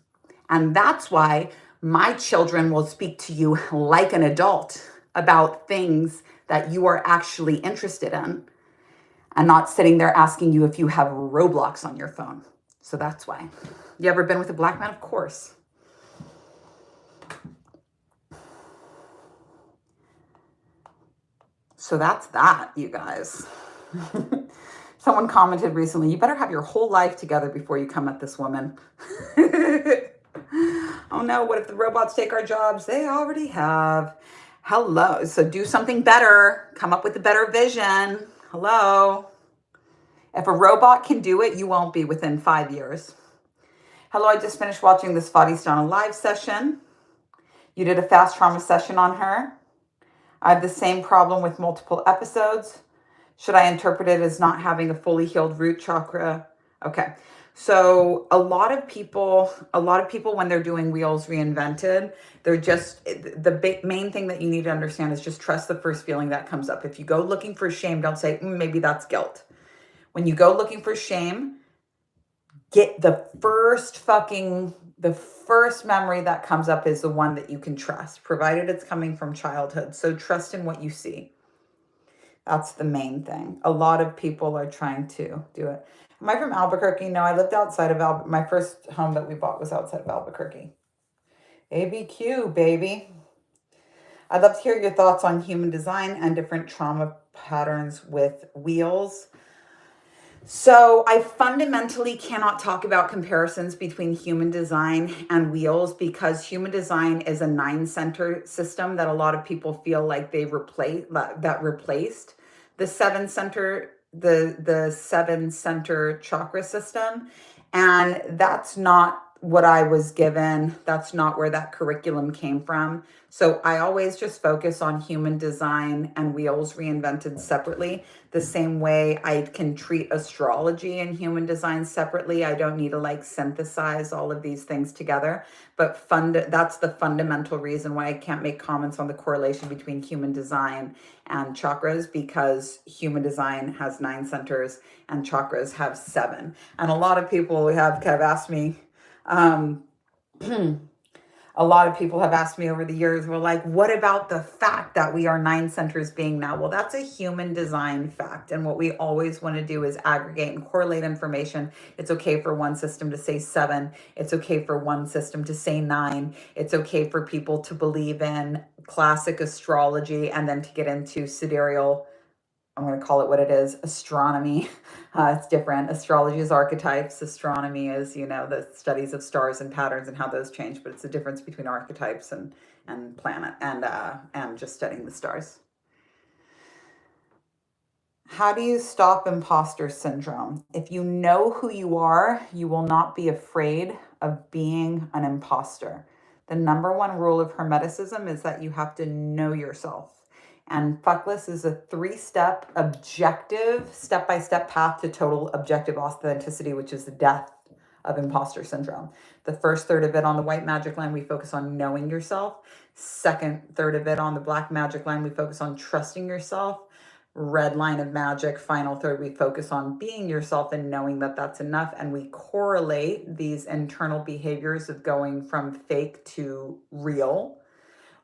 And that's why my children will speak to you like an adult about things that you are actually interested in, and not sitting there asking you if you have Roblox on your phone. So that's why. You ever been with a black man? Of course. So that's that, you guys. Someone commented recently, you better have your whole life together before you come at this woman. Oh no, what if the robots take our jobs? They already have. Hello. So do something better. Come up with a better vision. Hello. If a robot can do it, you won't be within 5 years. Hello, I just finished watching this Fadistana live session. You did a fast trauma session on her. I have the same problem with multiple episodes. Should I interpret it as not having a fully healed root chakra? Okay. So a lot of people when they're doing Wheels Reinvented, they're just, the main thing that you need to understand is just trust the first feeling that comes up. If you go looking for shame, don't say, maybe that's guilt. When you go looking for shame, get the first memory that comes up is the one that you can trust, provided it's coming from childhood. So trust in what you see. That's the main thing. A lot of people are trying to do it. Am I from Albuquerque? No, I lived outside of Albuquerque. My first home that we bought was outside of Albuquerque. ABQ, baby. I'd love to hear your thoughts on human design and different trauma patterns with wheels. So I fundamentally cannot talk about comparisons between human design and wheels because human design is a 9-center system that a lot of people feel like they replaced the 7-center the 7-center chakra system, and that's not what I was given. That's not where that curriculum came from. So I always just focus on human design and Wheels Reinvented separately, the same way I can treat astrology and human design separately. I don't need to like synthesize all of these things together, but that's the fundamental reason why I can't make comments on the correlation between human design and chakras, because human design has 9 centers and chakras have 7. And a lot of people have asked me, a lot of people have asked me over the years, well, like, what about the fact that we are 9 centers being now? Well, that's a human design fact. And what we always want to do is aggregate and correlate information. It's okay for one system to say 7. It's okay for one system to say 9. It's okay for people to believe in classic astrology and then to get into sidereal, I'm going to call it what it is, astronomy. It's different. Astrology is archetypes. Astronomy is, the studies of stars and patterns and how those change. But it's the difference between archetypes and planet and just studying the stars. How do you stop imposter syndrome? If you know who you are, you will not be afraid of being an imposter. The number one rule of hermeticism is that you have to know yourself. And Fuckless is a 3-step objective, step-by-step path to total objective authenticity, which is the death of imposter syndrome. The first third of it on the white magic line, we focus on knowing yourself. Second third of it on the black magic line, we focus on trusting yourself. Red line of magic, final third, we focus on being yourself and knowing that that's enough. And we correlate these internal behaviors of going from fake to real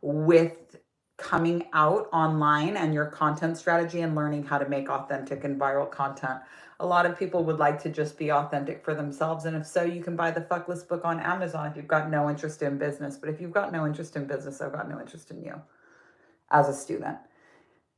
with coming out online and your content strategy and learning how to make authentic and viral content. A lot of people would like to just be authentic for themselves. And if so, you can buy the Fuckless book on Amazon if you've got no interest in business. But if you've got no interest in business, I've got no interest in you as a student.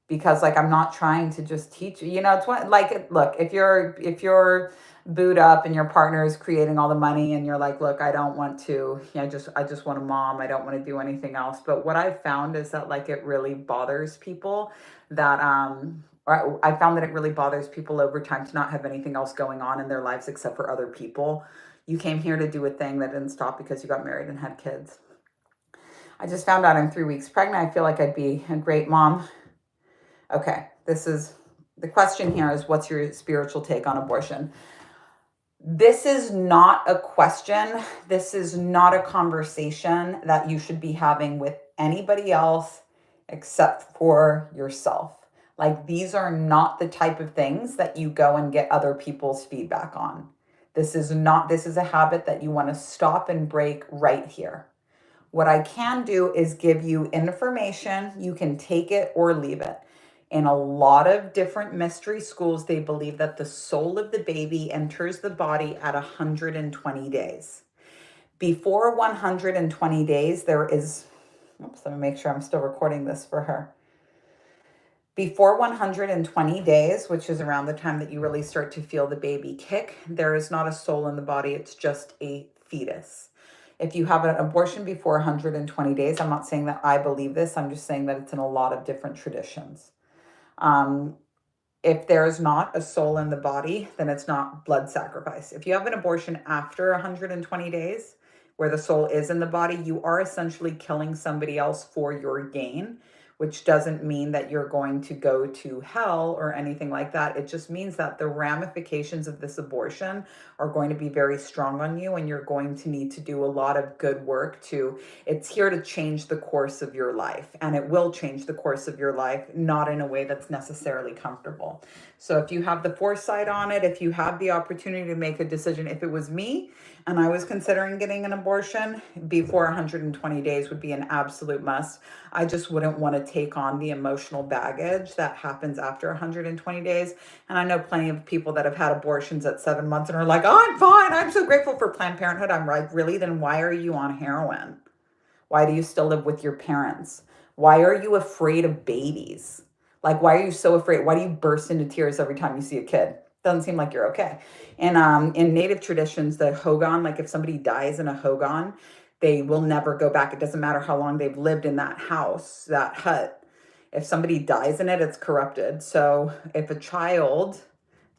Because I'm not trying to just teach you, it's what, look, if you're booed up and your partner is creating all the money and you're like, look, I don't want to, I just want a mom. I don't want to do anything else. But what I've found is that it really bothers people that, or I found that it really bothers people over time to not have anything else going on in their lives except for other people. You came here to do a thing that didn't stop because you got married and had kids. I just found out I'm 3 weeks pregnant. I feel like I'd be a great mom. Okay, the question here is, what's your spiritual take on abortion? This is not a question. This is not a conversation that you should be having with anybody else except for yourself. These are not the type of things that you go and get other people's feedback on. This is a habit that you want to stop and break right here. What I can do is give you information. You can take it or leave it. In a lot of different mystery schools, they believe that the soul of the baby enters the body at 120 days. Before 120 days, let me make sure I'm still recording this for her. Before 120 days, which is around the time that you really start to feel the baby kick, there is not a soul in the body. It's just a fetus. If you have an abortion before 120 days, I'm not saying that I believe this. I'm just saying that it's in a lot of different traditions. If there's not a soul in the body, then it's not blood sacrifice. If you have an abortion after 120 days, where the soul is in the body, you are essentially killing somebody else for your gain, which doesn't mean that you're going to go to hell or anything like that. It just means that the ramifications of this abortion are going to be very strong on you, and you're going to need to do a lot of good work it's here to change the course of your life, and it will change the course of your life, not in a way that's necessarily comfortable. So if you have the foresight on it, if you have the opportunity to make a decision, if it was me and I was considering getting an abortion, before 120 days would be an absolute must. I just wouldn't want to take on the emotional baggage that happens after 120 days. And I know plenty of people that have had abortions at 7 months and are like, oh, I'm fine. I'm so grateful for Planned Parenthood. I'm like, really? Then why are you on heroin? Why do you still live with your parents? Why are you afraid of babies? Like, why are you so afraid? Why do you burst into tears every time you see a kid? Doesn't seem like you're okay. And in Native traditions, the Hogan, like if somebody dies in a Hogan, they will never go back. It doesn't matter how long they've lived in that house, that hut. If somebody dies in it, it's corrupted. So if a child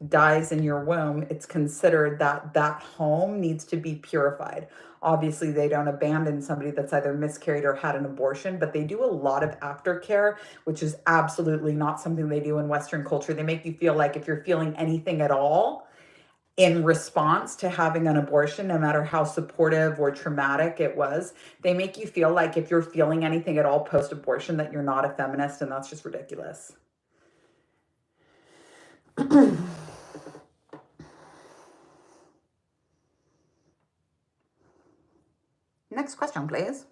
dies in your womb, it's considered that that home needs to be purified. Obviously, they don't abandon somebody that's either miscarried or had an abortion, but they do a lot of aftercare, which is absolutely not something they do in Western culture. They make you feel like if you're feeling anything at all in response to having an abortion, no matter how supportive or traumatic it was, they make you feel like if you're feeling anything at all post-abortion, that you're not a feminist, and that's just ridiculous. Next question, please.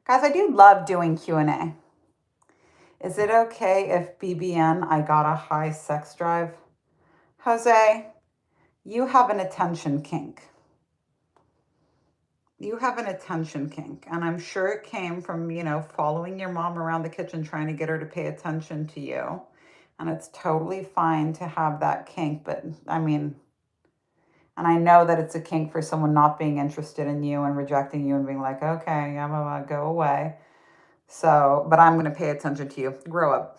Guys, I do love doing Q&A. Is it okay if BBN, I got a high sex drive? Jose, you have an attention kink. You have an attention kink. And I'm sure it came from, following your mom around the kitchen, trying to get her to pay attention to you. And it's totally fine to have that kink. But and I know that it's a kink for someone not being interested in you and rejecting you and being like, okay, I'm gonna go away. So, but I'm going to pay attention to you. Grow up.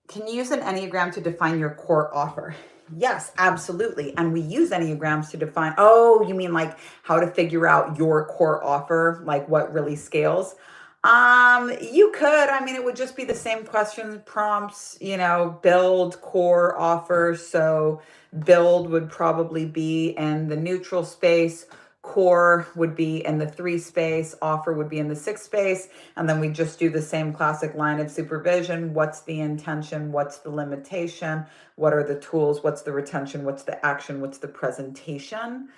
Can you use an enneagram to define your core offer? Yes, absolutely. And we use enneagrams to define, oh, you mean like how to figure out your core offer, like what really scales? You could. It would just be the same question prompts, build, core, offer. So build would probably be in the neutral space. Core would be in the 3 space, offer would be in the 6 space, and then we just do the same classic line of supervision. What's the intention? What's the limitation? What are the tools? What's the retention? What's the action? What's the presentation?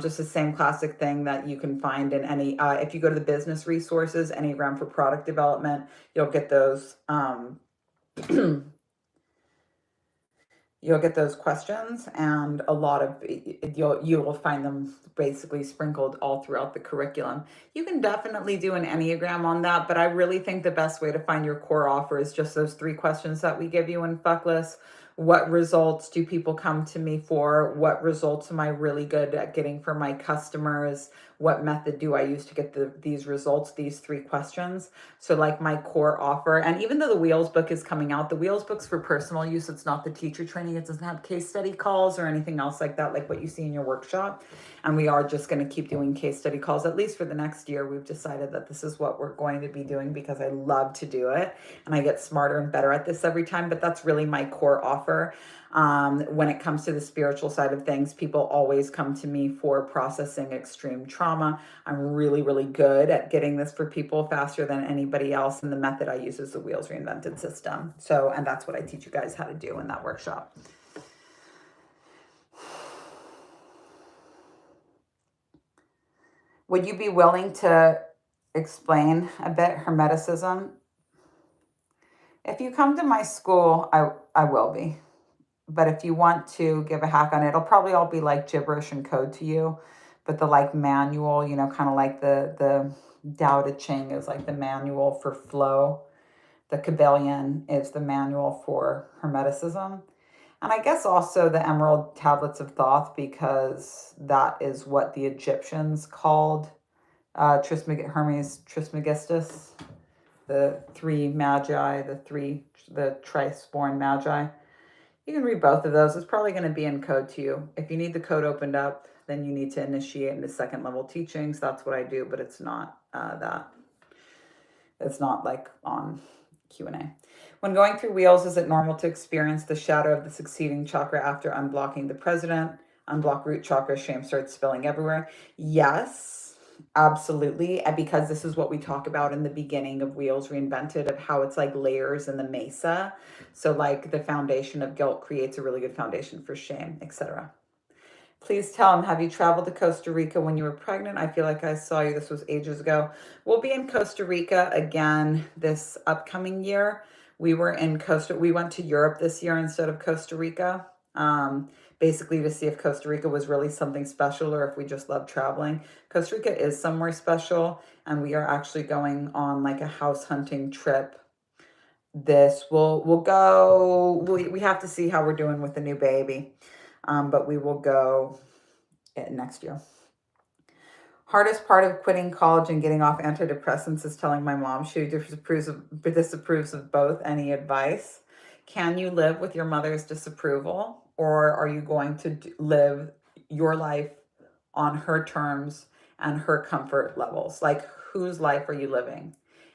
Just the same classic thing that you can find in any, if you go to the business resources, Enneagram for product development, you'll get those you'll get those questions, and a lot of you will find them basically sprinkled all throughout the curriculum. You can definitely do an Enneagram on that, but I really think the best way to find your core offer is just those 3 questions that we give you in Fuckless. What results do people come to me for? What results am I really good at getting for my customers? What method do I use to get these results? These 3 questions. So like my core offer, and even though the Wheels book is coming out, the Wheels book's for personal use. It's not the teacher training. It doesn't have case study calls or anything else like that, like what you see in your workshop. And we are just going to keep doing case study calls, at least for the next year. We've decided that this is what we're going to be doing because I love to do it. And I get smarter and better at this every time, but that's really my core offer. When it comes to the spiritual side of things, people always come to me for processing extreme trauma. I'm really, really good at getting this for people faster than anybody else. And the method I use is the Wheels Reinvented system. So, and that's what I teach you guys how to do in that workshop. Would you be willing to explain a bit hermeticism? If you come to my school, I will be. But if you want to give a hack on it, it'll probably all be like gibberish and code to you. But the like manual, kind of like the Tao Te Ching is like the manual for flow. The Kabbalion is the manual for hermeticism. And I guess also the Emerald Tablets of Thoth, because that is what the Egyptians called Hermes Trismegistus, the three magi, the thrice-born magi. You can read both of those. It's probably going to be in code to you. If you need the code opened up, then you need to initiate into second level teachings. That's what I do, but it's not that. It's not like on Q&A. When going through wheels, is it normal to experience the shadow of the succeeding chakra after unblocking the president? Unblock root chakra, shame starts spilling everywhere. Yes, absolutely. And because this is what we talk about in the beginning of Wheels Reinvented, of how it's like layers in the mesa. So like the foundation of guilt creates a really good foundation for shame, etc. Please tell him, have you traveled to Costa Rica when you were pregnant? I feel like I saw you. This was ages ago. We'll be in Costa Rica again this upcoming year. We went to Europe this year instead of Costa Rica, basically to see if Costa Rica was really something special or if we just love traveling. Costa Rica is somewhere special, and we are actually going on like a house hunting trip. We'll go. We have to see how we're doing with the new baby. But we will go next year. Hardest part of quitting college and getting off antidepressants is telling my mom. She disapproves of both. Any advice? Can you live with your mother's disapproval, or are you going to live your life on her terms and her comfort levels? Like, whose life are you living?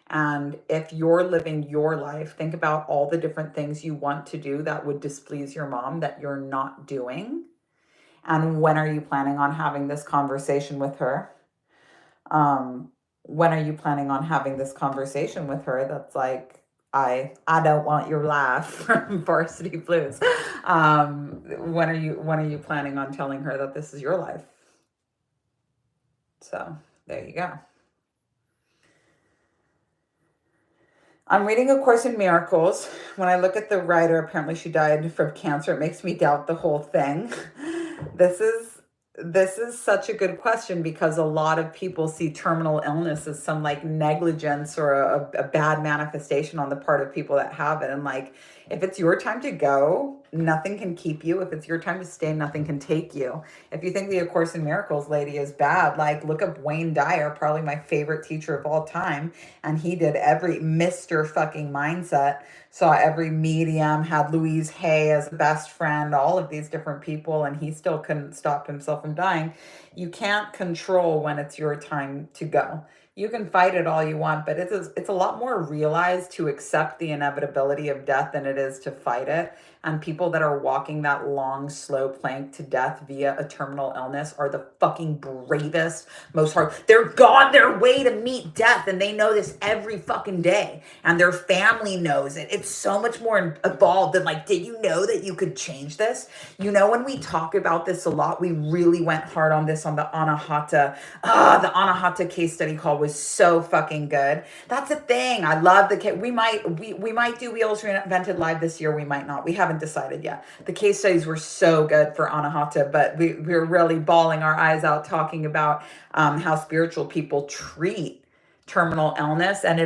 And if you're living your life, think about all the different things you want to do that would displease your mom that you're not doing. And when are you planning on having this conversation with her? When are you planning on having this conversation with her that's like, I don't want your laugh from Varsity Blues. When are you planning on telling her that this is your life? So there you go. I'm reading A Course in Miracles. When I look at the writer, apparently she died from cancer. It makes me doubt the whole thing. This is such a good question, because a lot of people see terminal illness as some like negligence or a bad manifestation on the part of people that have it. And like, if it's your time to go, nothing can keep you. If it's your time to stay, nothing can take you. If you think the A Course in Miracles lady is bad, like look up Wayne Dyer, probably my favorite teacher of all time. And he did every Mr. fucking mindset, saw every medium, had Louise Hay as the best friend, all of these different people, and he still couldn't stop himself from dying. You can't control when it's your time to go. You can fight it all you want, but it's a lot more realized to accept the inevitability of death than it is to fight it. And people that are walking that long, slow plank to death via a terminal illness are the fucking bravest, most hard. They're gone their way to meet death, and they know this every fucking day. And their family knows it. It's so much more evolved than like, did you know that you could change this? You know, when we talk about this a lot, we really went hard on this on the Anahata. The Anahata case study call was so fucking good. That's a thing. I love the case. We might do Wheels Reinvented live this year. We might not. We haven't decided yet. The case studies were so good for Anahata, but we're really bawling our eyes out talking about how spiritual people treat terminal illness, and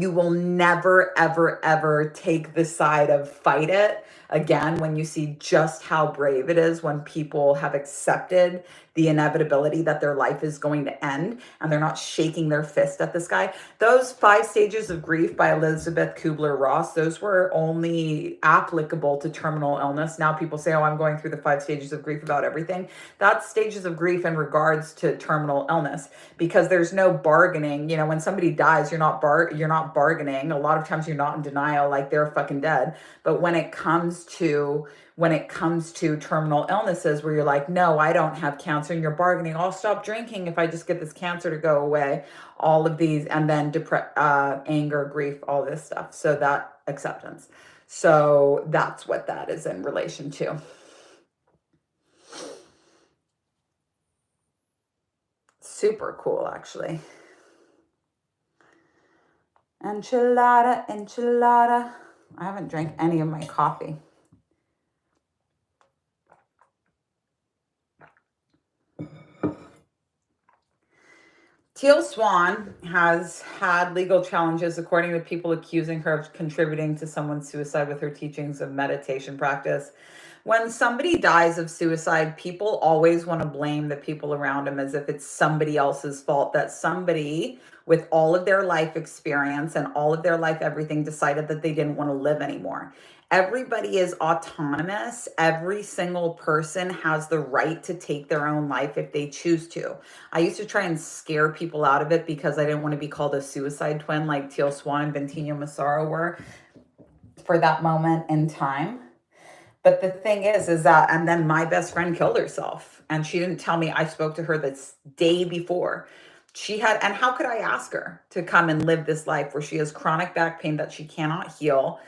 you will never, ever, ever take the side of fight it again when you see just how brave it is when people have accepted the inevitability that their life is going to end, and they're not shaking their fist at the sky. Those 5 stages of grief by Elizabeth Kubler-Ross, those were only applicable to terminal illness. Now people say, oh, I'm going through the 5 stages of grief about everything. That's stages of grief in regards to terminal illness, because there's no bargaining. You know, when somebody dies, you're not bargaining. A lot of times you're not in denial, like they're fucking dead. But when it comes to terminal illnesses where you're like, no, I don't have cancer, and you're bargaining, I'll stop drinking if I just get this cancer to go away, all of these, and then anger, grief, all this stuff. So that acceptance. So that's what that is in relation to. Super cool, actually. Enchilada. I haven't drank any of my coffee. Teal Swan has had legal challenges, according to people accusing her of contributing to someone's suicide with her teachings of meditation practice. When somebody dies of suicide, people always want to blame the people around them as if it's somebody else's fault, that somebody with all of their life experience and all of their life everything decided that they didn't want to live anymore. Everybody is autonomous. Every single person has the right to take their own life if they choose to. I used to try and scare people out of it because I didn't want to be called a suicide twin like Teal Swan and Bentinho Massaro were for that moment in time. But the thing is that, and then my best friend killed herself, and she didn't tell me. I spoke to her this day before. She had, and how could I ask her to come and live this life where she has chronic back pain that she cannot heal,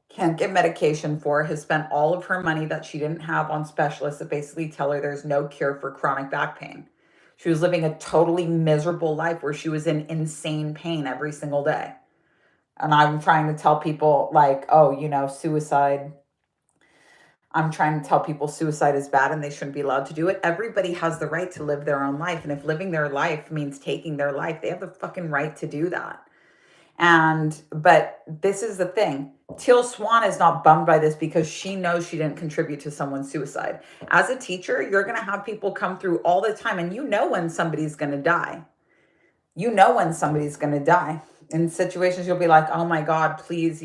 can't get medication for, has spent all of her money that she didn't have on specialists that basically tell her there's no cure for chronic back pain. She was living a totally miserable life where she was in insane pain every single day. And I'm trying to tell people, like, oh, suicide. I'm trying to tell people suicide is bad and they shouldn't be allowed to do it. Everybody has the right to live their own life. And if living their life means taking their life, they have the fucking right to do that. But this is the thing. Teal Swan is not bummed by this because she knows she didn't contribute to someone's suicide. As a teacher, you're going to have people come through all the time, and you know when somebody's going to die. You know when somebody's going to die. In situations, you'll be like, oh my God, please,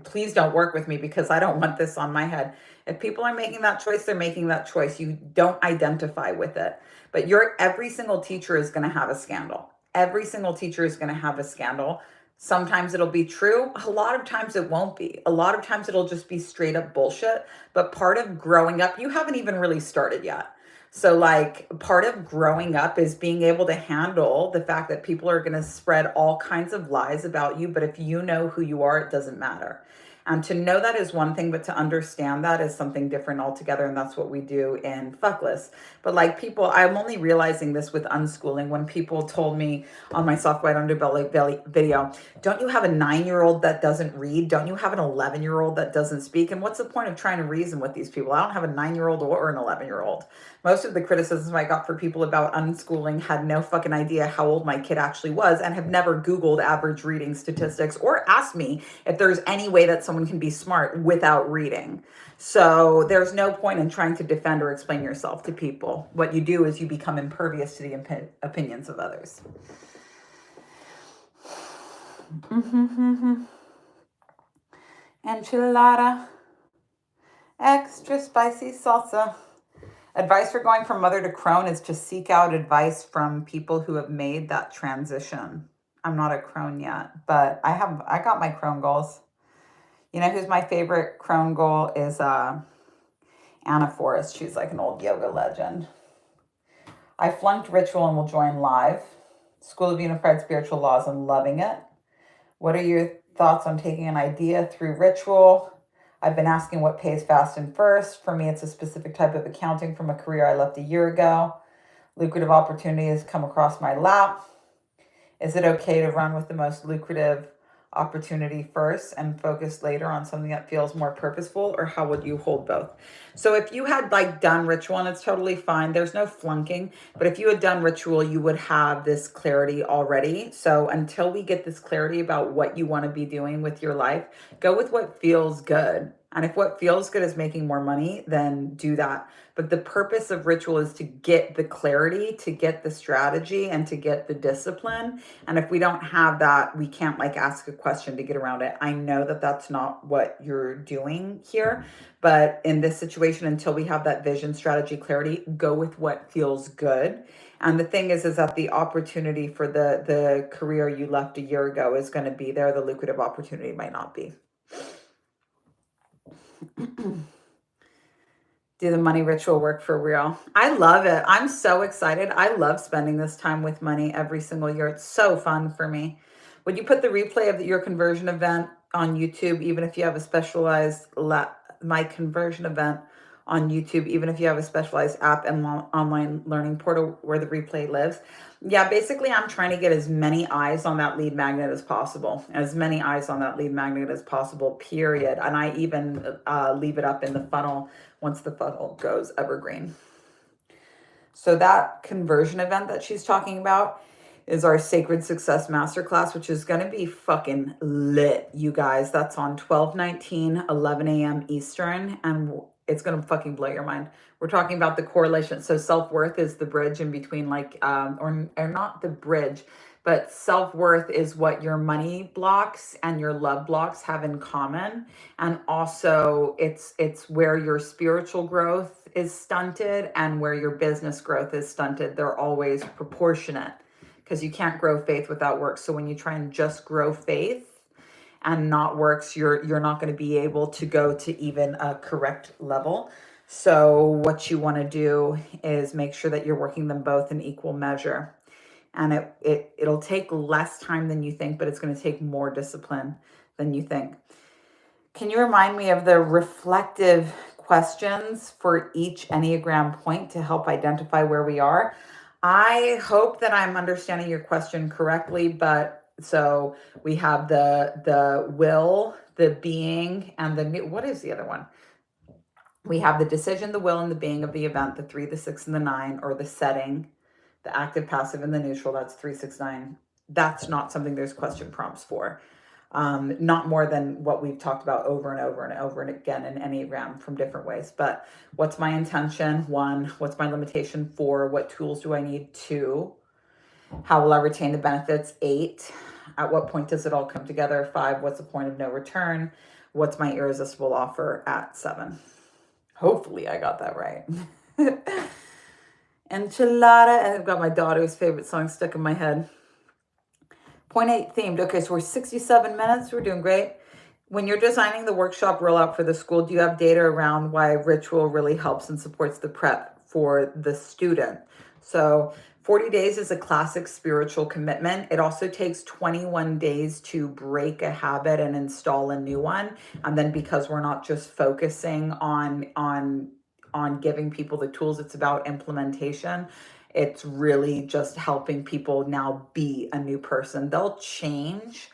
please don't work with me because I don't want this on my head. If people are making that choice, they're making that choice. You don't identify with it. But every single teacher is going to have a scandal. Every single teacher is going to have a scandal. Sometimes it'll be true. A lot of times it won't be. A lot of times it'll just be straight up bullshit. But part of growing up, you haven't even really started yet. So like part of growing up is being able to handle the fact that people are going to spread all kinds of lies about you. But if you know who you are, it doesn't matter. And to know that is one thing, but to understand that is something different altogether. And that's what we do in Fuckless. But like people, I'm only realizing this with unschooling when people told me on my soft white underbelly video, don't you have a 9-year-old that doesn't read? Don't you have an 11-year-old that doesn't speak? And what's the point of trying to reason with these people? I don't have a 9-year-old or an 11-year-old. Most of the criticisms I got for people about unschooling had no fucking idea how old my kid actually was and have never Googled average reading statistics or asked me if there's any way that someone can be smart without reading. So there's no point in trying to defend or explain yourself to people. What you do is you become impervious to the opinions of others. Enchilada. Extra spicy salsa. Advice for going from mother to crone is to seek out advice from people who have made that transition. I'm not a crone yet, but I got my crone goals. You know who's my favorite crone goal is Anna Forrest. She's like an old yoga legend. I flunked ritual and will join live. School of Unified Spiritual Laws and loving it. What are your thoughts on taking an idea through ritual? I've been asking what pays fast and first. For me, it's a specific type of accounting from a career I left a year ago. Lucrative opportunities come across my lap. Is it okay to run with the most lucrative opportunity first and focus later on something that feels more purposeful, or how would you hold both? So if you had like done ritual, and it's totally fine, there's no flunking, but if you had done ritual, you would have this clarity already. So until we get this clarity about what you want to be doing with your life, go with what feels good. And if what feels good is making more money, then do that. But the purpose of ritual is to get the clarity, to get the strategy, and to get the discipline. And if we don't have that, we can't like ask a question to get around it. I know that that's not what you're doing here, but in this situation, until we have that vision, strategy, clarity, go with what feels good. And the thing is that the opportunity for the career you left a year ago is going to be there. The lucrative opportunity might not be. Do the money ritual work for real? I love it. I'm so excited. I love spending this time with money every single year. It's so fun for me. Would you put the replay of your conversion event on YouTube, even if you have a specialized my conversion event on YouTube, even if you have a specialized app and online learning portal where the replay lives? Yeah, basically I'm trying to get as many eyes on that lead magnet as possible, period. And I even leave it up in the funnel once the funnel goes evergreen. So that conversion event that she's talking about, is our Sacred Success Masterclass, which is going to be fucking lit, you guys. That's on 12/19, 11 a.m. Eastern, and it's going to fucking blow your mind. We're talking about the correlation. So self-worth is the bridge in between, like, or not the bridge, but self-worth is what your money blocks and your love blocks have in common. And also it's where your spiritual growth is stunted and where your business growth is stunted. They're always proportionate, because you can't grow faith without works. So when you try and just grow faith and not works, you're not going to be able to go to even a correct level. So what you want to do is make sure that you're working them both in equal measure. And it'll take less time than you think, but it's going to take more discipline than you think. Can you remind me of the reflective questions for each Enneagram point to help identify where we are? I hope that I'm understanding your question correctly, but so we have the will, the being, and the new, what is the other one? We have the decision, the will, and the being of the event, the 3, the 6, and the 9, or the setting, the active, passive, and the neutral. That's 3, 6, 9. That's not something there's question prompts for. Not more than what we've talked about over and over and over and again in Enneagram from different ways. But what's my intention? 1, what's my limitation? 4, what tools do I need? 2, how will I retain the benefits? 8, at what point does it all come together? 5, what's the point of no return? What's my irresistible offer? At 7. Hopefully I got that right. Enchilada. I've got my daughter's favorite song stuck in my head. Point 8 themed. Okay, so we're 67 minutes. We're doing great. When you're designing the workshop rollout for the school, do you have data around why ritual really helps and supports the prep for the student? So 40 days is a classic spiritual commitment. It also takes 21 days to break a habit and install a new one. And then because we're not just focusing on giving people the tools, it's about implementation. It's really just helping people now be a new person. They'll change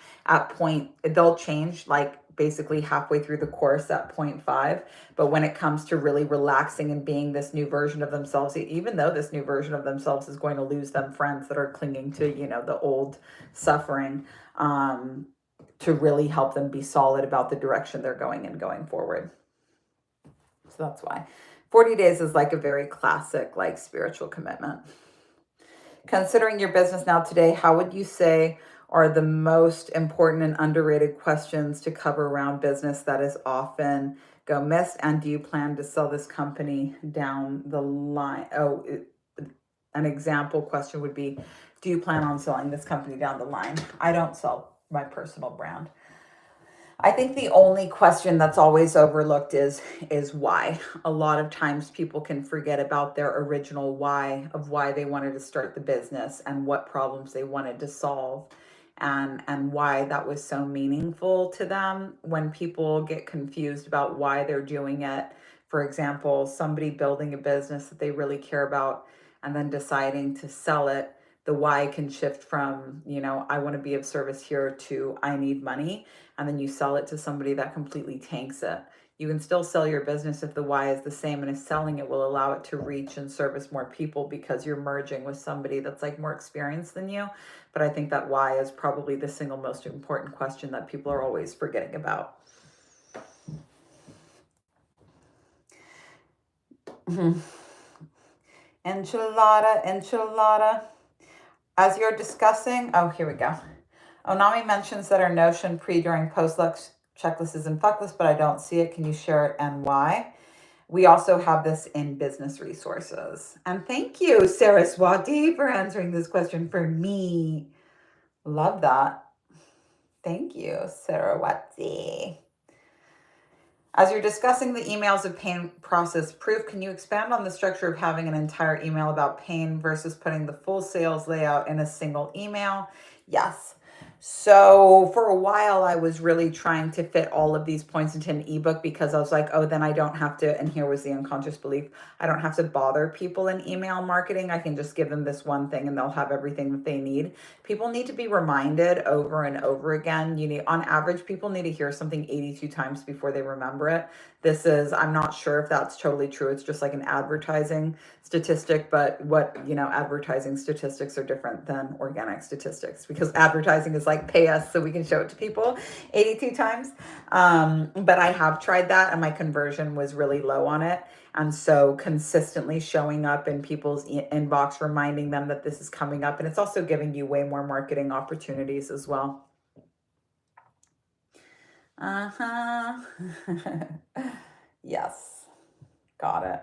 like basically halfway through the course at 0.5. But when it comes to really relaxing and being this new version of themselves, even though this new version of themselves is going to lose them friends that are clinging to, the old suffering, to really help them be solid about the direction they're going and going forward. So that's why 40 days is like a very classic, like, spiritual commitment. Considering your business now today, how would you say are the most important and underrated questions to cover around business that is often go missed? And do you plan to sell this company down the line? An example question would be, do you plan on selling this company down the line? I don't sell my personal brand. I think the only question that's always overlooked is why. A lot of times people can forget about their original why of why they wanted to start the business and what problems they wanted to solve, and why that was so meaningful to them. When people get confused about why they're doing it, for example, somebody building a business that they really care about and then deciding to sell it, the why can shift from, I want to be of service here to I need money. And then you sell it to somebody that completely tanks it. You can still sell your business if the why is the same, and if selling it will allow it to reach and service more people because you're merging with somebody that's like more experienced than you. But I think that why is probably the single most important question that people are always forgetting about. Enchilada. As you're discussing, here we go. Onami mentions that our Notion pre, during, post checklist is in Fucklist, but I don't see it. Can you share it and why? We also have this in business resources. And thank you, Saraswati, for answering this question for me. Love that. Thank you, Saraswati. As you're discussing the emails of pain process proof, can you expand on the structure of having an entire email about pain versus putting the full sales layout in a single email? Yes. So for a while, I was really trying to fit all of these points into an ebook because I was like, oh, then I don't have to, and here was the unconscious belief, I don't have to bother people in email marketing. I can just give them this one thing and they'll have everything that they need. People need to be reminded over and over again. On average, people need to hear something 82 times before they remember it. I'm not sure if that's totally true. It's just like an advertising statistic, but advertising statistics are different than organic statistics, because advertising is like pay us so we can show it to people 82 times. But I have tried that and my conversion was really low on it. And so consistently showing up in people's inbox, reminding them that this is coming up. And it's also giving you way more marketing opportunities as well. Uh-huh. Yes. Got it.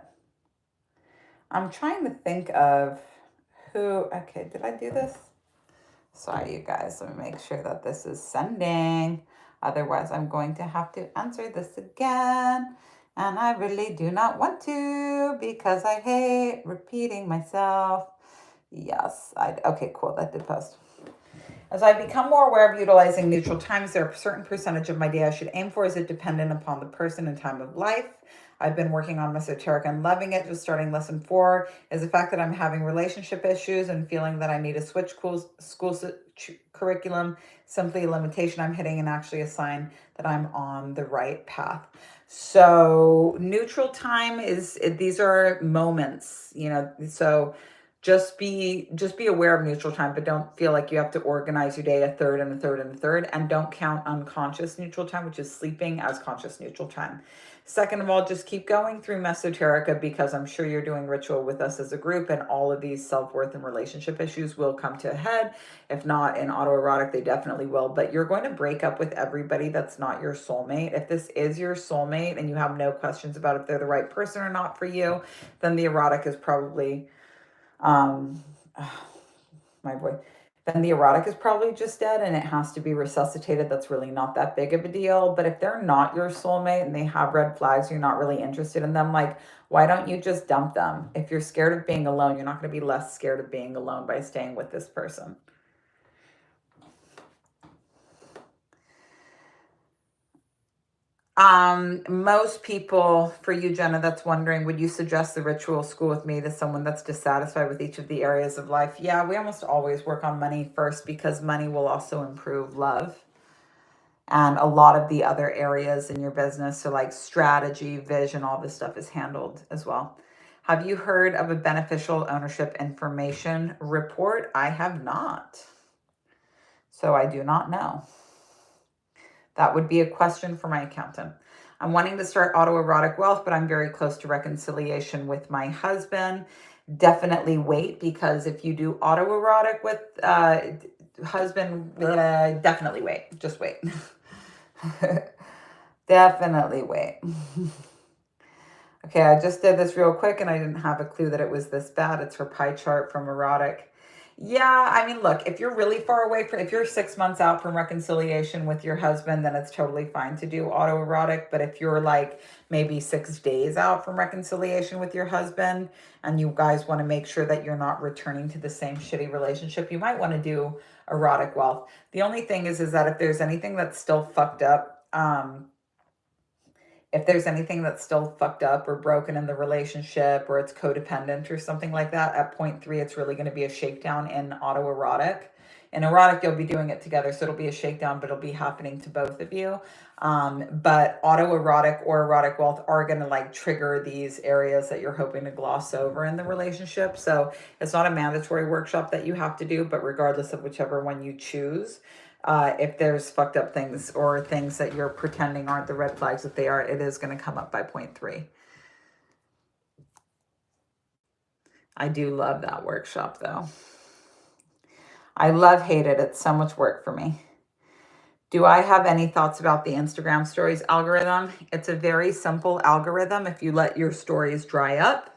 I'm trying to think of okay, did I do this? Sorry, you guys, let me make sure that this is sending. Otherwise, I'm going to have to answer this again. And I really do not want to because I hate repeating myself. Yes, okay, cool, that did post. As I become more aware of utilizing neutral times, there are a certain percentage of my day I should aim for. Is it dependent upon the person and time of life? I've been working on esoteric and loving it. Just starting lesson 4 is the fact that I'm having relationship issues and feeling that I need to switch school curriculum. Simply a limitation I'm hitting and actually a sign that I'm on the right path. So neutral time these are moments, so just be aware of neutral time, but don't feel like you have to organize your day a third and a third and a third, and don't count unconscious neutral time, which is sleeping, as conscious neutral time. Second of all, just keep going through Mesoterica, because I'm sure you're doing ritual with us as a group, and all of these self-worth and relationship issues will come to a head. If not in autoerotic, they definitely will, but you're going to break up with everybody that's not your soulmate. If this is your soulmate and you have no questions about if they're the right person or not for you, then the erotic is probably my boy, then the erotic is probably just dead and it has to be resuscitated. That's really not that big of a deal. But if they're not your soulmate and they have red flags, you're not really interested in them, like, why don't you just dump them? If you're scared of being alone, you're not going to be less scared of being alone by staying with this person. Most people, for you, Jenna, that's wondering, would you suggest the ritual school with me to someone that's dissatisfied with each of the areas of life? Yeah, we almost always work on money first, because money will also improve love and a lot of the other areas in your business. So like strategy, vision, all this stuff is handled as well. Have you heard of a beneficial ownership information report? I have not. So I do not know. That would be a question for my accountant. I'm wanting to start autoerotic wealth, but I'm very close to reconciliation with my husband. Definitely wait, because if you do autoerotic with husband, definitely wait. Just wait. Definitely wait. Okay, I just did this real quick and I didn't have a clue that it was this bad. It's her pie chart from erotic. Yeah, I mean, look, if you're really far away if you're 6 months out from reconciliation with your husband, then it's totally fine to do autoerotic. But if you're like maybe 6 days out from reconciliation with your husband and you guys want to make sure that you're not returning to the same shitty relationship, you might want to do erotic wealth. The only thing is that if there's anything that's still fucked up, or broken in the relationship, or it's codependent or something like that, at point 3, it's really going to be a shakedown in autoerotic. In erotic, you'll be doing it together, so it'll be a shakedown, but it'll be happening to both of you. But autoerotic or erotic wealth are going to like trigger these areas that you're hoping to gloss over in the relationship. So it's not a mandatory workshop that you have to do, but regardless of whichever one you choose, if there's fucked up things or things that you're pretending aren't the red flags that they are, it is going to come up by point 3. I do love that workshop though. I hate it. It's so much work for me. Do I have any thoughts about the Instagram stories algorithm? It's a very simple algorithm. If you let your stories dry up,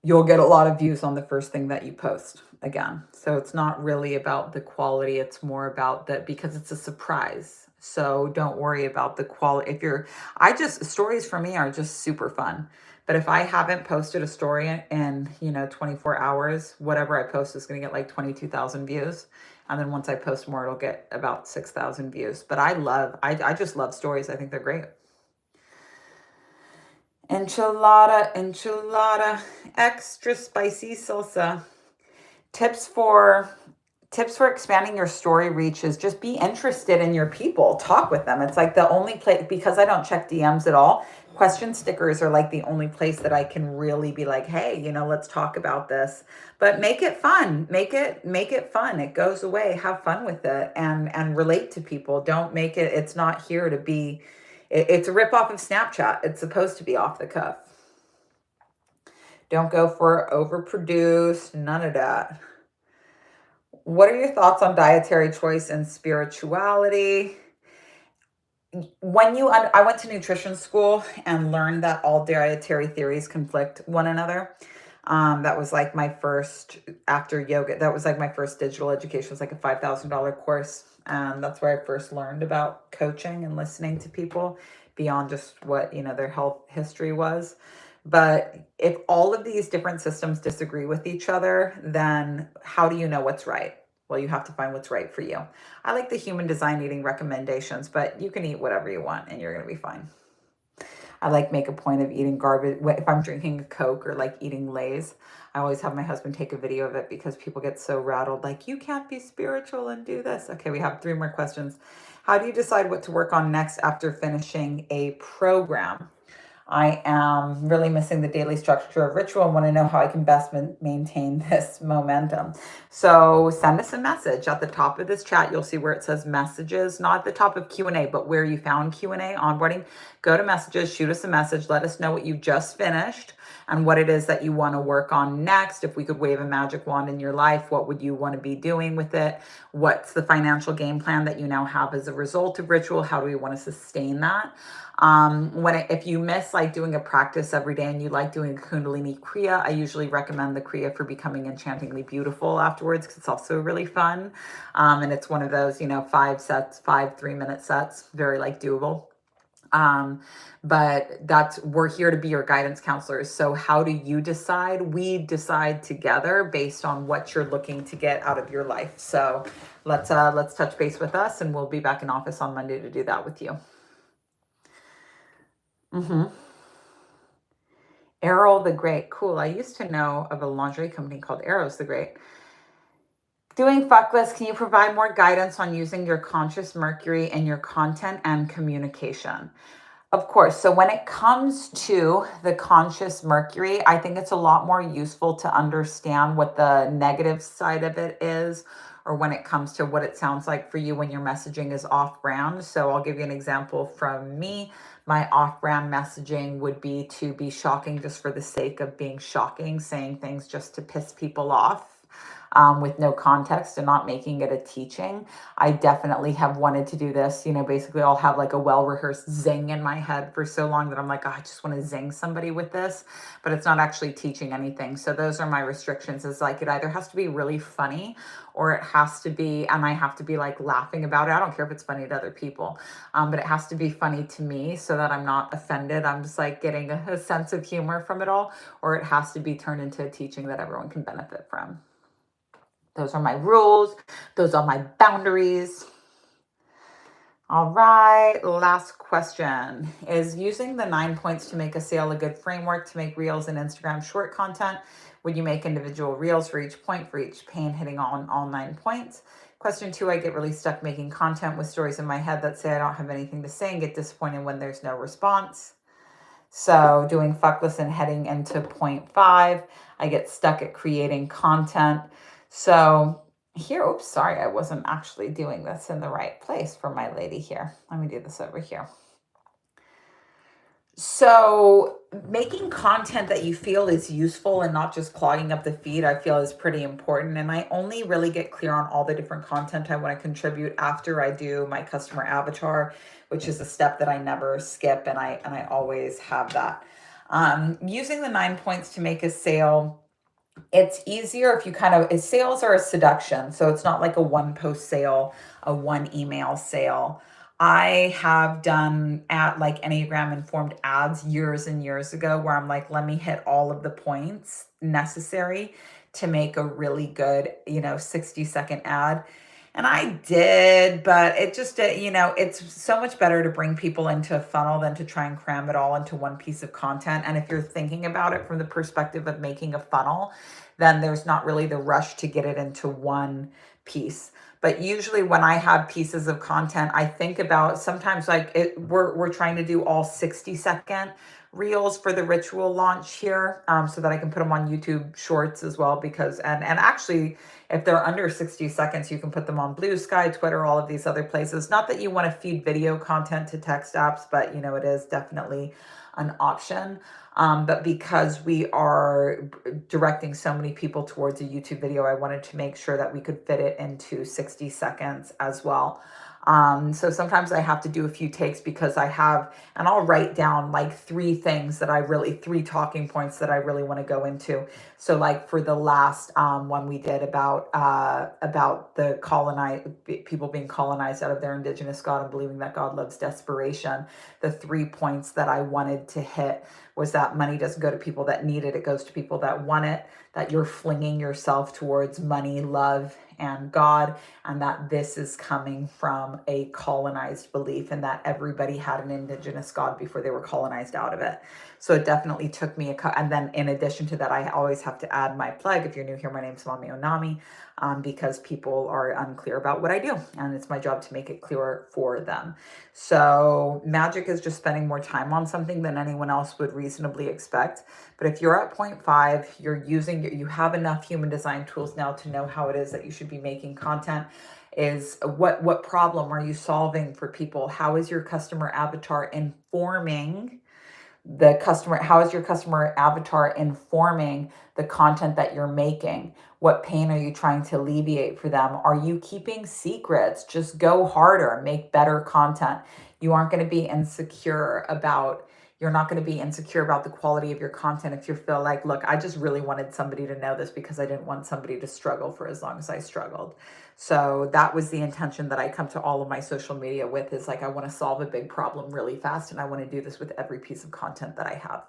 you'll get a lot of views on the first thing that you post again. So it's not really about the quality. It's more about because it's a surprise. So don't worry about the quality. Stories for me are just super fun, But if I haven't posted a story in, 24 hours, whatever I post is going to get like 22,000 views. And then once I post more, it'll get about 6,000 views. But I just love stories. I think they're great. Enchilada, extra spicy salsa. Tips for expanding your story reach is just be interested in your people. Talk with them. It's like the only place, because I don't check DMs at all. Question stickers are like the only place that I can really be like, hey, let's talk about this. But make it fun. Make it fun. It goes away. Have fun with it and relate to people. Don't make it, it's not here to be, it's a ripoff of Snapchat. It's supposed to be off the cuff. Don't go for overproduced, none of that. What are your thoughts on dietary choice and spirituality? I went to nutrition school and learned that all dietary theories conflict one another. That was like my first, after yoga, that was like my first digital education. It was like a $5,000 course. And that's where I first learned about coaching and listening to people beyond just what, their health history was. But if all of these different systems disagree with each other, then how do you know what's right? Well, you have to find what's right for you. I like the human design eating recommendations, but you can eat whatever you want and you're going to be fine. I like make a point of eating garbage. If I'm drinking a Coke or like eating Lay's, I always have my husband take a video of it because people get so rattled. Like, you can't be spiritual and do this. Okay, we have 3 more questions. How do you decide what to work on next after finishing a program? I am really missing the daily structure of ritual and want to know how I can best maintain this momentum. So send us a message. At the top of this chat, you'll see where it says messages, not at the top of Q&A, but where you found Q&A, onboarding. Go to messages, shoot us a message. Let us know what you just finished and what it is that you want to work on next. If we could wave a magic wand in your life, what would you want to be doing with it? What's the financial game plan that you now have as a result of ritual? How do we want to sustain that? If you miss like doing a practice every day and you like doing a Kundalini Kriya, I usually recommend the Kriya for becoming enchantingly beautiful afterwards because it's also really fun. And it's one of those, 5 3-minute sets, very like doable. But we're here to be your guidance counselors. So how do you decide? We decide together based on what you're looking to get out of your life. So let's touch base with us and we'll be back in office on Monday to do that with you. Errol the Great. Cool. I used to know of a lingerie company called Arrows the Great. Doing fuckless, can you provide more guidance on using your conscious Mercury in your content and communication? Of course. So when it comes to the conscious Mercury, I think it's a lot more useful to understand what the negative side of it is, or when it comes to what it sounds like for you when your messaging is off brand. So I'll give you an example from me. My off brand messaging would be to be shocking just for the sake of being shocking, saying things just to piss people off. With no context and not making it a teaching. I definitely have wanted to do this. Basically I'll have like a well-rehearsed zing in my head for so long that I'm like, oh, I just want to zing somebody with this, but it's not actually teaching anything. So those are my restrictions, is like, it either has to be really funny or it has to be, and I have to be like laughing about it. I don't care if it's funny to other people, but it has to be funny to me so that I'm not offended. I'm just like getting a sense of humor from it all, or it has to be turned into a teaching that everyone can benefit from. Those are my rules. Those are my boundaries. All right. Last question. Is using the 9 points to make a sale a good framework to make reels and Instagram short content? Would you make individual reels for each point, for each pain hitting on all 9 points? Question 2, I get really stuck making content with stories in my head that say I don't have anything to say and get disappointed when there's no response. So doing fuckless and heading into point 5, I get stuck at creating content. So here, oops, sorry, I wasn't actually doing this in the right place for my lady here. Let me do this over here. So making content that you feel is useful and not just clogging up the feed, I feel is pretty important. And I only really get clear on all the different content I want to contribute after I do my customer avatar, which is a step that I never skip. And I always have that. Using the 9 points to make a sale, it's easier if you sales are a seduction. So it's not like a 1 post sale, a 1 email sale. I have done like enneagram informed ads years and years ago where I'm like, let me hit all of the points necessary to make a really good, 60-second ad. And I did, but it just, it's so much better to bring people into a funnel than to try and cram it all into one piece of content. And if you're thinking about it from the perspective of making a funnel, then there's not really the rush to get it into one piece. But usually when I have pieces of content, I think about sometimes like we're trying to do all 60-second reels for the ritual launch here, so that I can put them on YouTube shorts as well, because and actually if they're under 60 seconds, you can put them on Blue Sky, Twitter, all of these other places. Not that you want to feed video content to text apps, but it is definitely an option. But because we are directing so many people towards a YouTube video, I wanted to make sure that we could fit it into 60 seconds as well. So sometimes I have to do a few takes because and I'll write down like three talking points that I really want to go into. So like for the last one we did about the people being colonized out of their indigenous God and believing that God loves desperation, the 3 points that I wanted to hit was that money doesn't go to people that need it. It goes to people that want it, that you're flinging yourself towards money, love, and God, and that this is coming from a colonized belief and that everybody had an indigenous God before they were colonized out of it. So it definitely took me and then in addition to that, I always have to add my plug. If you're new here, my name's Mommy Onami, because people are unclear about what I do, and it's my job to make it clearer for them. So magic is just spending more time on something than anyone else would reasonably expect. But if you're at 0.5, you have enough human design tools now to know how it is that you should be making content. Is what problem are you solving for people? How is your customer avatar informing how is your customer avatar informing the content that you're making? What pain are you trying to alleviate for them? Are you keeping secrets? Just go harder, make better content. You aren't going to be insecure about You're not going to be insecure about the quality of your content if you feel like, look, I just really wanted somebody to know this because I didn't want somebody to struggle for as long as I struggled. So that was the intention that I come to all of my social media with, is like, I want to solve a big problem really fast, and I want to do this with every piece of content that I have.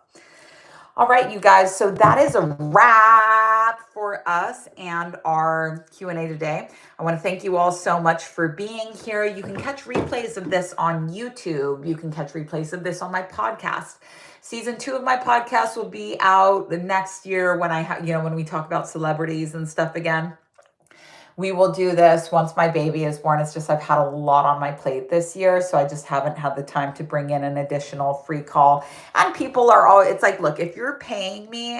All right, you guys, so that is a wrap for us and our Q&A today. I want to thank you all so much for being here. You can catch replays of this on YouTube. You can catch replays of this on my podcast. Season 2 of my podcast will be out the next year when when we talk about celebrities and stuff again. We will do this once my baby is born. It's just I've had a lot on my plate this year, so I just haven't had the time to bring in an additional free call. And people are all, it's like, look, if you're paying me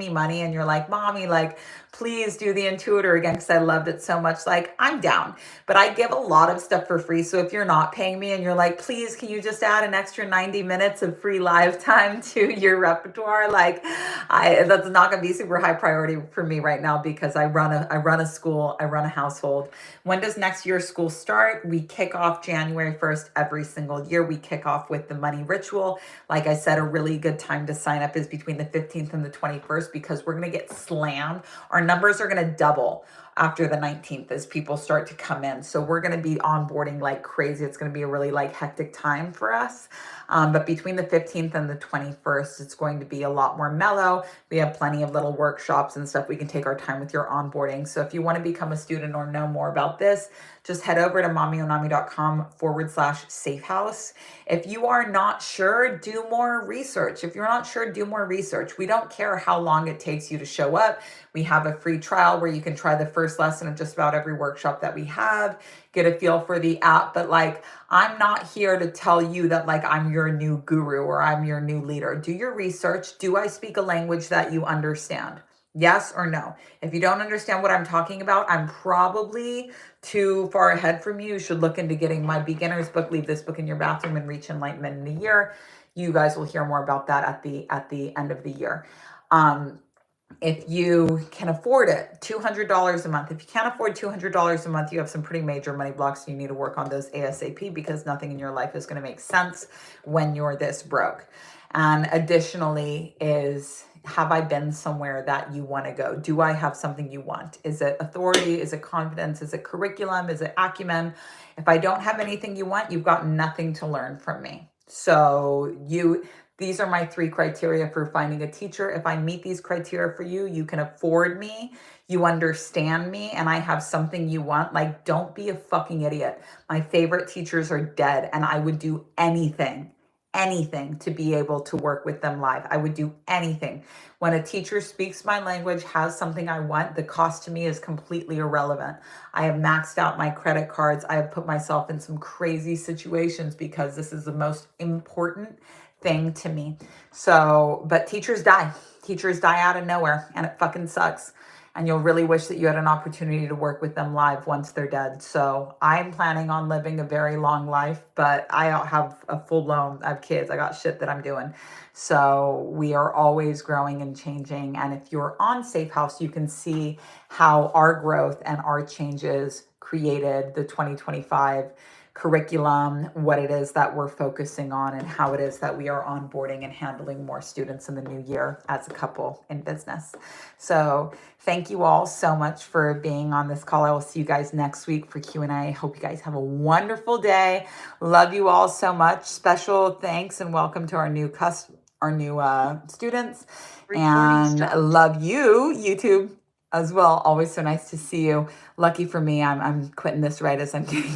money and you're like, Mommy, like, please do the Intuitor again because I loved it so much, like, I'm down. But I give a lot of stuff for free. So if you're not paying me and you're like, please, can you just add an extra 90 minutes of free live time to your repertoire? Like, that's not going to be super high priority for me right now because I run a school, I run a household. When does next year's school start? We kick off January 1st every single year. We kick off with the money ritual. Like I said, a really good time to sign up is between the 15th and the 21st because we're going to get slammed. Our numbers are going to double after the 19th as people start to come in. So we're going to be onboarding like crazy. It's going to be a really hectic time for us. But between the 15th and the 21st, it's going to be a lot more mellow. We have plenty of little workshops and stuff. We can take our time with your onboarding. So if you want to become a student or know more about this, just head over to mommyonami.com/safehouse. If you are not sure, do more research. If you're not sure, do more research. We don't care how long it takes you to show up. We have a free trial where you can try the first lesson of just about every workshop that we have, get a feel for the app. But I'm not here to tell you that I'm your new guru or I'm your new leader. Do your research. Do I speak a language that you understand? Yes or no? If you don't understand what I'm talking about, I'm probably too far ahead from you. You should look into getting my beginner's book, Leave This Book in Your Bathroom and Reach Enlightenment in a Year. You guys will hear more about that at the end of the year. If you can afford it, $200 a month. If you can't afford $200 a month, you have some pretty major money blocks. You need to work on those ASAP because nothing in your life is going to make sense when you're this broke. And additionally is have I been somewhere that you want to go? Do I have something you want? Is it authority? Is it confidence? Is it curriculum? Is it acumen? If I don't have anything you want, you've got nothing to learn from me. So these are my 3 criteria for finding a teacher. If I meet these criteria for you, you can afford me, you understand me, and I have something you want. Like, don't be a fucking idiot. My favorite teachers are dead, and I would do anything to be able to work with them live. I would do anything. When a teacher speaks my language, has something I want, the cost to me is completely irrelevant. I have maxed out my credit cards. I have put myself in some crazy situations because this is the most important thing to me. So, but teachers die. Teachers die out of nowhere, and it fucking sucks. And you'll really wish that you had an opportunity to work with them live once they're dead. So I'm planning on living a very long life, but I have a full-blown, I have kids, I got shit that I'm doing. So we are always growing and changing. And if you're on Safehouse, you can see how our growth and our changes created the 2025 curriculum, what it is that we're focusing on, and how it is that we are onboarding and handling more students in the new year as a couple in business. So thank you all so much for being on this call. I will see you guys next week for Q&A. Hope you guys have a wonderful day. Love you all so much. Special thanks and welcome to our new students. And love you, YouTube, as well. Always so nice to see you. Lucky for me, I'm quitting this right as I'm getting